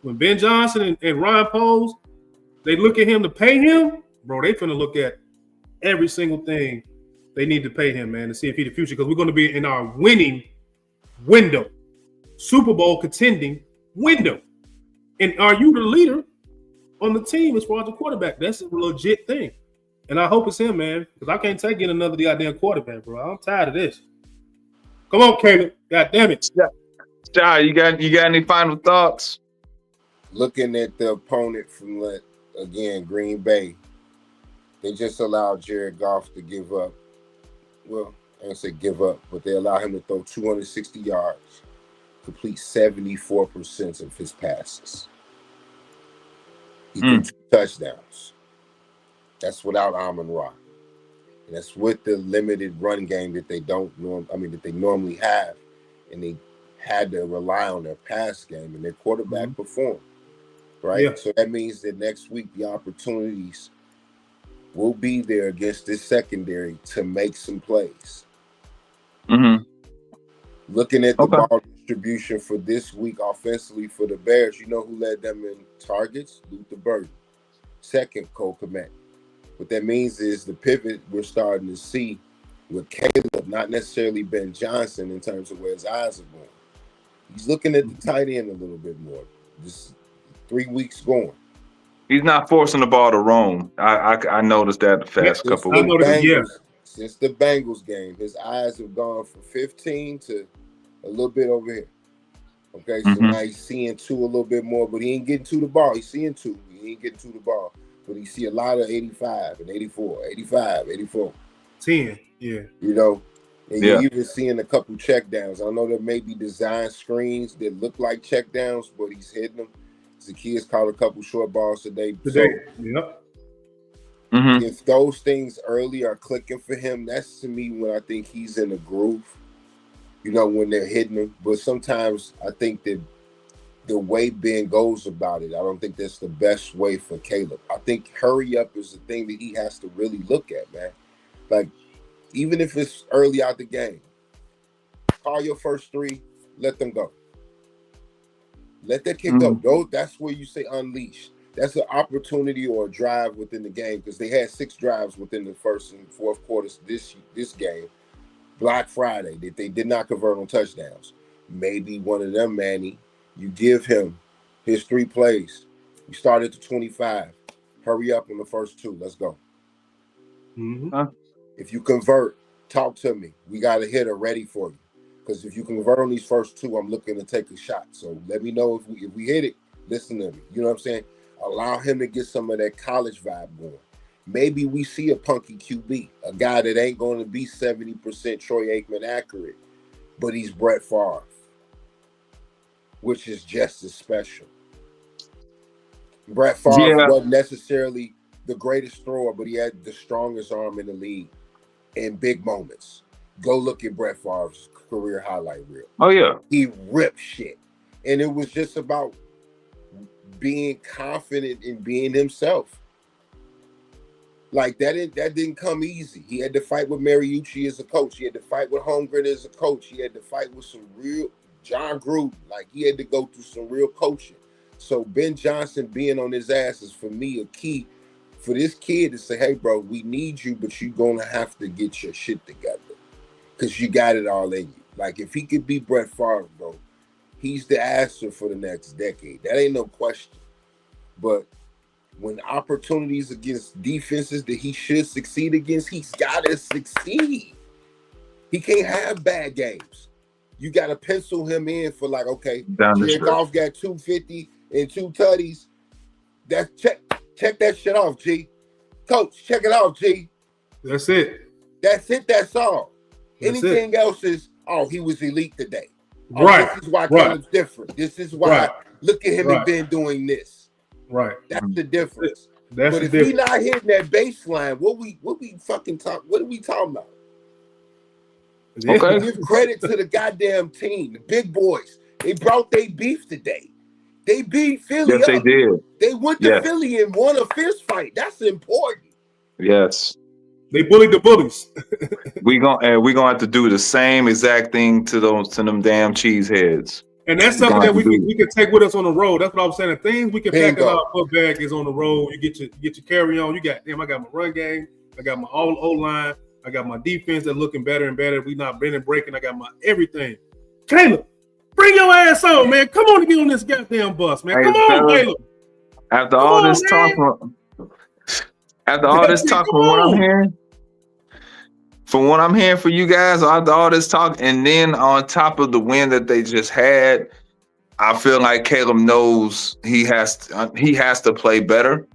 when Ben Johnson and Ryan Poles, they look at him to pay him, bro, they finna look at every single thing they need to pay him, man, to see if he's the future, because we're going to be in our winning window, Super Bowl contending window. And are you the leader on the team as far as the quarterback? That's a legit thing. And I hope it's him, man, because I can't take in another goddamn quarterback, bro. I'm tired of this. Come on, Caleb. God damn it. Shy, you got any final thoughts? Looking at the opponent from, again, Green Bay, they just allowed Jared Goff to give up. Well, I don't say give up, but they allow him to throw 260 yards, complete 74% of his passes. He threw 2 touchdowns. That's without Amon-Ra. And that's with the limited run game that they that they normally have. And they had to rely on their pass game, and their quarterback performed. Right? Yeah. So that means that next week the opportunities will be there against this secondary to make some plays. Mm-hmm. Looking at the ball distribution for this week offensively for the Bears, you know who led them in targets? Luther Burden. Second, Cole Kmet. What that means is the pivot we're starting to see with Caleb, not necessarily Ben Johnson in terms of where his eyes are going. He's looking at the tight end a little bit more. Just 3 weeks going. He's not forcing the ball to roam. I noticed that the past couple of weeks. Since the Bengals game, his eyes have gone from 15 to a little bit over here. Okay, so now he's seeing 2 a little bit more, but he ain't getting to the ball. He's seeing 2. He ain't getting to the ball. But he see a lot of 85 and 84, 85, 84. 10, yeah. You know, and you're even seeing a couple check downs. I know there may be design screens that look like check downs, but he's hitting them. The kids caught a couple short balls today. So, if those things early are clicking for him, that's to me when I think he's in a groove, you know, when they're hitting him. But sometimes I think that the way Ben goes about it, I don't think that's the best way for Caleb. I think hurry up is the thing that he has to really look at, man. Like, even if it's early out the game, call your first 3, let them go. Let that kid go. That's where you say unleash. That's an opportunity or a drive within the game, because they had 6 drives within the first and fourth quarters this game. Black Friday, that they did not convert on touchdowns. Maybe one of them, Manny, you give him his 3 plays. You start at the 25. Hurry up on the first 2. Let's go. If you convert, talk to me. We got a hitter ready for you. Because if you convert on these first 2, I'm looking to take a shot. So let me know if we hit it. Listen to me. You know what I'm saying? Allow him to get some of that college vibe going. Maybe we see a punky QB, a guy that ain't going to be 70% Troy Aikman accurate, but he's Brett Favre, which is just as special. Brett Favre wasn't necessarily the greatest thrower, but he had the strongest arm in the league in big moments. Go look at Brett Favre's career highlight reel. Oh, yeah. He ripped shit. And it was just about being confident in being himself. Like, that didn't come easy. He had to fight with Mariucci as a coach. He had to fight with Holmgren as a coach. He had to fight with some real John Gruden. Like, he had to go through some real coaching. So Ben Johnson being on his ass is for me a key for this kid to say, hey, bro, we need you, but you're going to have to get your shit together because you got it all in you. Like, if he could be Brett Favre, bro, he's the answer for the next decade. That ain't no question. But when opportunities against defenses that he should succeed against, he's got to succeed. He can't have bad games. You got to pencil him in for like, okay, Jared Goff got 250 and 2 tutties. That's check that shit off, G. Coach, check it off, G. That's it. That's it. That's all. That's Anything else is, oh, he was elite today. Oh, right. This is why Caleb's different. This is why look at him and Ben doing this. Right. That's the difference. That's but if we not hitting that baseline, what we fucking talk? What are we talking about? Okay. Give credit to the goddamn team, the big boys. They brought their beef today. They beat Philly. Yes, they did. They went to Philly and won a fist fight. That's important. Yes. They bullied the bullies. we gonna have to do the same exact thing to them damn cheeseheads. And that's something that we can take with us on the road. That's what I was saying. The things we can pack in our foot bag is on the road. You get your carry on. You got I got my run game. I got my O line. I got my defense that's looking better and better. We not bending breaking. I got my everything. Caleb, bring your ass on, man. Come on and get on this goddamn bus, man. Come on, Caleb. After all this talk, from what I'm hearing for you guys, after all this talk, and then on top of the win that they just had, I feel like Caleb knows he has to play better.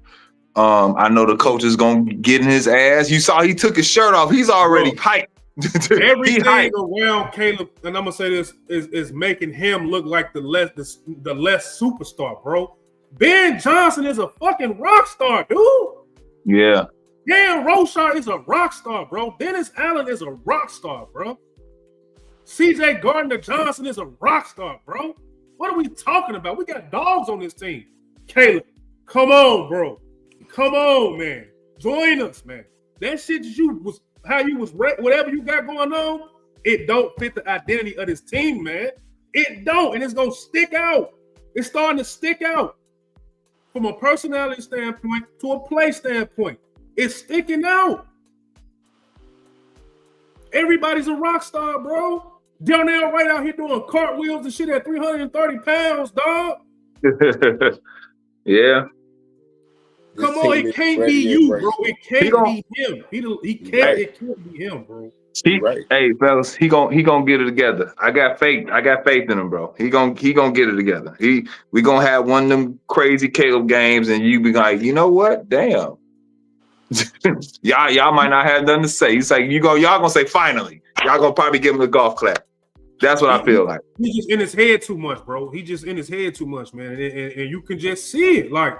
I know the coach is gonna get in hess ass. You saw he took his shirt off. He's already hyped. Everything around Caleb, and I'm gonna say this is making him look like the less superstar, bro. Ben Johnson is a fucking rock star, dude. Yeah. Dan Roshar is a rock star, bro. Dennis Allen is a rock star, bro. CJ Gardner-Johnson is a rock star, bro. What are we talking about? We got dogs on this team. Caleb, come on, bro. Come on, man. Join us, man. That shit whatever you got going on, it don't fit the identity of this team, man. It don't, and it's gonna stick out. It's starting to stick out from a personality standpoint to a play standpoint. It's sticking out. Everybody's a rock star, bro. Darnell right out here doing cartwheels and shit at 330 pounds, dog. Yeah. Come on, it can't be you, bro. It can't be him. It can't be him, bro. Hey, fellas, he gonna get it together. I got faith in him, bro. He gonna get it together. We gonna have one of them crazy Caleb games, and you be like, you know what? Damn. y'all might not have nothing to say. He's like, y'all gonna say finally. Y'all gonna probably give him a golf clap. That's what I feel like. He's just in his head too much, bro. He just in his head too much, man. And you can just see it. Like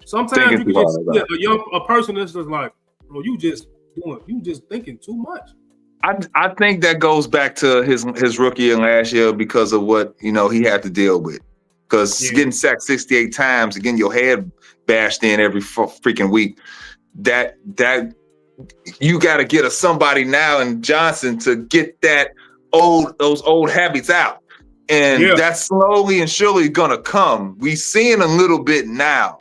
sometimes you can just see a person that's just like, bro, you just thinking too much. I think that goes back to his rookie year last year because of what he had to deal with. Because getting sacked 68 times and getting your head bashed in every freaking week. That you got to get somebody now in Johnson to get those old habits out, and that's slowly and surely gonna come. We seeing a little bit now,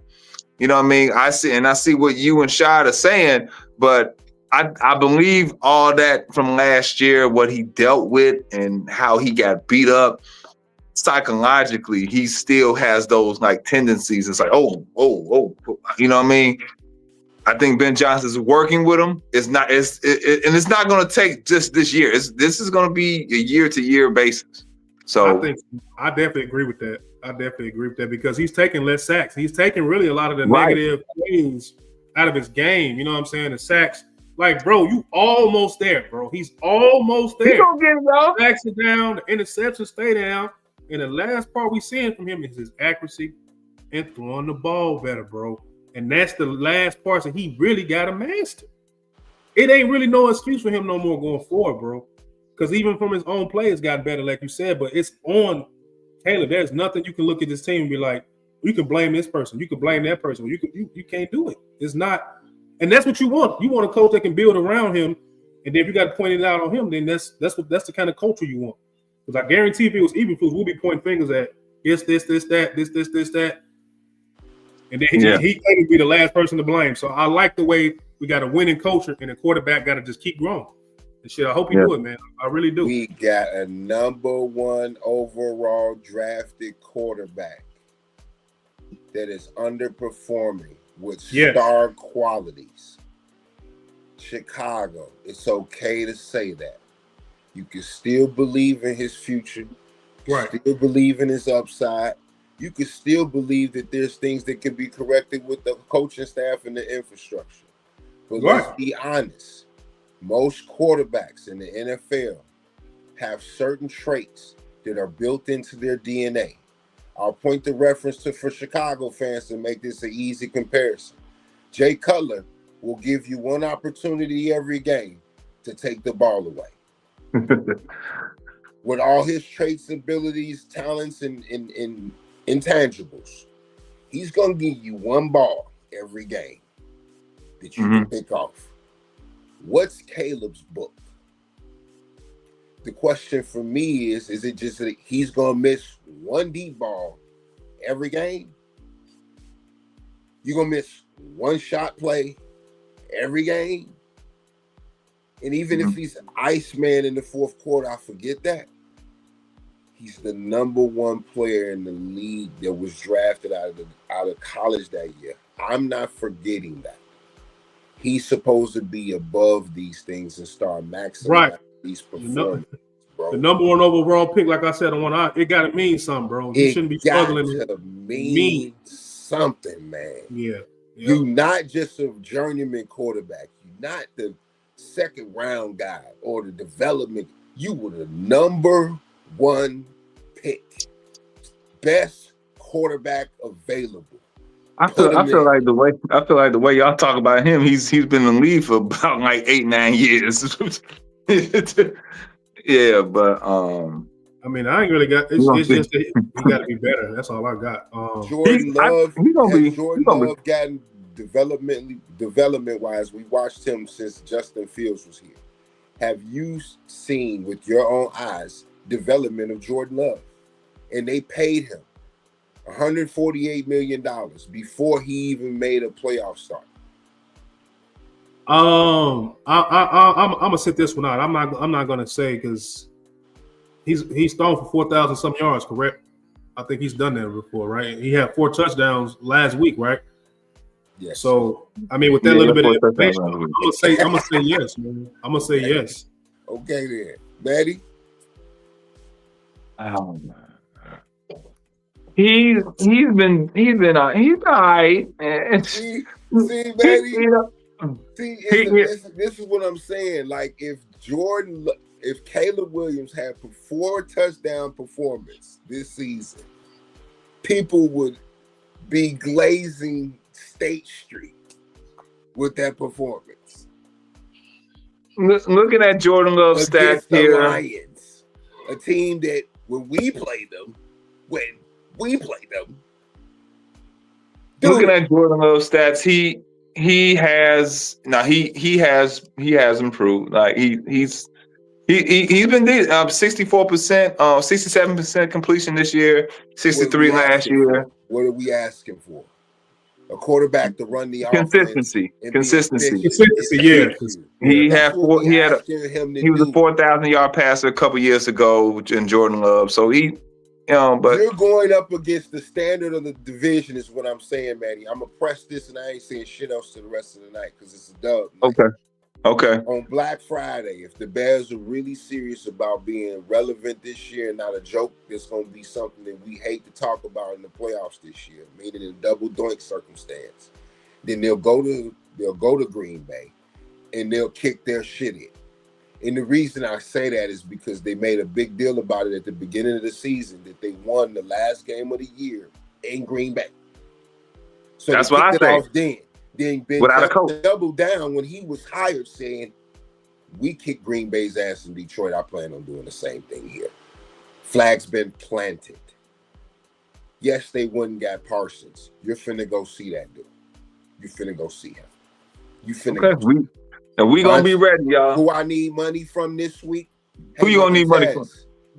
you know what I mean. I see what you and Shad are saying, but I believe all that from last year, what he dealt with and how he got beat up psychologically. He still has those like tendencies. It's like oh, you know what I mean. I think Ben Johnson's working with him. It's not going to take just this year. This is going to be a year-to-year basis. So I definitely agree with that. Because he's taking less sacks. He's taking really a lot of the negative things out of his game. You know what I'm saying? The sacks, like, bro, you almost there, bro. He's almost there. He's gonna get it, bro. Sacks are down. The interceptions stay down. And the last part we seeing from him is his accuracy and throwing the ball better, bro. And that's the last part that he really got to master. It ain't really no excuse for him no more going forward, bro. Because even from his own play, it's gotten better, like you said. But it's on Caleb. There's nothing you can look at this team and be like, you can blame this person. You can blame that person. You can't do it. It's not. And that's what you want. You want a coach that can build around him. And then if you got to point it out on him, then that's the kind of culture you want. Because I guarantee if it was even fools, we'll be pointing fingers at this, that. And then he claimed to be the last person to blame. So I like the way we got a winning culture, and the quarterback got to just keep growing. And shit, I hope he do it, man. I really do. We got a #1 overall drafted quarterback that is underperforming with star qualities. Chicago, it's okay to say that. You can still believe in his future. Still believe in his upside. You can still believe that there's things that can be corrected with the coaching staff and the infrastructure. But let's be honest. Most quarterbacks in the NFL have certain traits that are built into their DNA. I'll point the reference to for Chicago fans to make this an easy comparison. Jay Cutler will give you one opportunity every game to take the ball away. With all his traits, abilities, talents, and intangibles, he's going to give you one ball every game that you can pick off. What's Caleb's book? The question for me is it just that he's going to miss one deep ball every game? You're going to miss one shot play every game? And even if he's Iceman in the fourth quarter, I forget that. He's the #1 player in the league that was drafted out of college that year. I'm not forgetting that. He's supposed to be above these things and start maximizing these performances, bro. The #1 overall pick, like I said, it got to mean something, bro. You shouldn't be struggling. It got to mean something, man. Yeah. You're not just a journeyman quarterback. You're not the second round guy or the development. You were the #1 pick, best quarterback available. I feel like the way y'all talk about him, he's been in the league for about like 8-9 years. Yeah, but I mean, I ain't really got. It's just that he got to be better. That's all I got. Jordan Love gotten development wise? We watched him since Justin Fields was here. Have you seen with your own eyes development of Jordan Love? And they paid him $148 million before he even made a playoff start. I'm gonna sit this one out. I'm not gonna say because he's thrown for 4,000 some yards, correct? I think he's done that before, right? He had 4 touchdowns last week, right? Yes. So I mean, with that little bit of information, I'm gonna say yes, man. I'm gonna say yes. Okay then, Maddie. He's all right. See, Maddie. This is what I'm saying. Like if Caleb Williams had 4 touchdown performance this season, people would be glazing State Street with that performance. Looking at Jordan Love's stats here, Lions, a team that when we played them, looking at Jordan Love's stats, he has improved. Like he's been 64%, 67% completion this year, 63 last year. What are we asking for? A quarterback to run the offense. Consistency. Yeah. He was a 4,000 yard passer a couple years ago in Jordan Love. So but you're going up against the standard of the division, is what I'm saying, Manny. I'm gonna press this, and I ain't saying shit else to the rest of the night because it's a dub. Okay. On Black Friday, if the Bears are really serious about being relevant this year and not a joke, there's going to be something that we hate to talk about in the playoffs this year, meaning a double doink circumstance. Then they'll go to Green Bay and they'll kick their shit in. And the reason I say that is because they made a big deal about it at the beginning of the season that they won the last game of the year in Green Bay. So that's what I say. Then Ben doubled down when he was hired, saying, "We kicked Green Bay's ass in Detroit. I plan on doing the same thing here." Flag's been planted. Yes, they wouldn't got Parsons. You're finna go see that dude. You finna go see him. You finna. We gonna be ready, y'all. Who I need money from this week? Who you gonna need money from?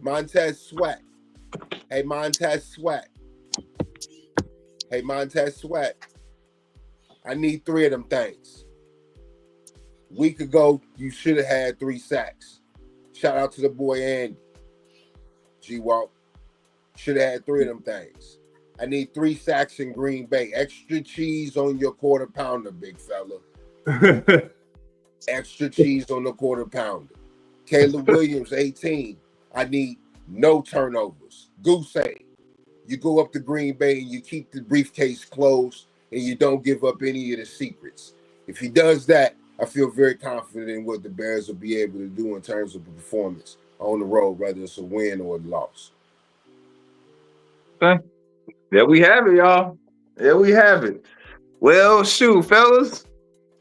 Montez Sweat. Hey, Montez Sweat. Hey, Montez Sweat, I need 3 of them things. Week ago, you should have had 3 sacks. Shout out to the boy Andy. G-Walk. Should have had 3 of them things. I need 3 sacks in Green Bay. Extra cheese on your quarter pounder, big fella. Extra cheese on the quarter pounder. Caleb Williams, 18. I need no turnovers. Goose egg. You go up to Green Bay and you keep the briefcase closed and you don't give up any of the secrets. If he does that, I feel very confident in what the Bears will be able to do in terms of performance on the road, whether it's a win or a loss. Okay. There we have it, y'all. There we have it. Well, shoot, fellas,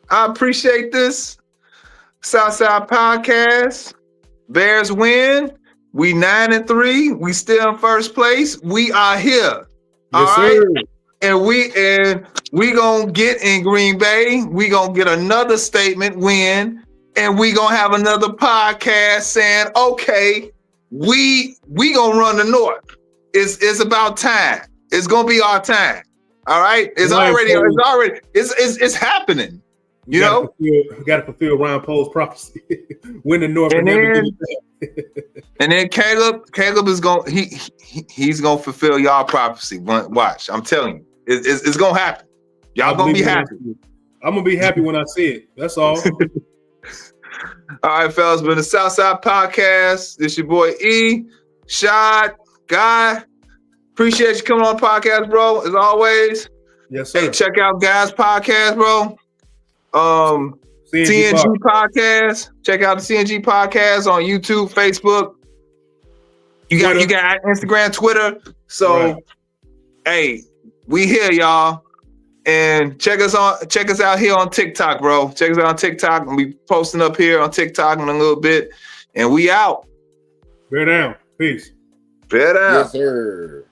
I appreciate this. Southside Podcast. Bears win. We 9-3. We still in first place. We are here. Yes, all right. sir. And we gonna get in Green Bay. We gonna get another statement win, and we gonna have another podcast saying, okay, we gonna run the North. It's about time. It's gonna be our time. All right. It's happening. You know, we got to fulfill Ryan Pohl's prophecy. Win the North and then Caleb is going. He's gonna fulfill y'all prophecy. Watch, I'm telling you, it's gonna happen. Y'all gonna be happy. I'm gonna be happy when I see it. That's all. All right, fellas. Been the Southside Podcast. This your boy E. Shad Guy. Appreciate you coming on the podcast, bro. As always. Yes, sir. Hey, check out Guy's podcast, bro. CNG podcast. Check out the CNG podcast on YouTube, Facebook. You got Instagram, Twitter. So, Hey, we here, y'all. And check us out here on TikTok, bro. Check us out on TikTok. We'll be posting up here on TikTok in a little bit. And we out. Bear down. Peace. Bear down. Yes, sir.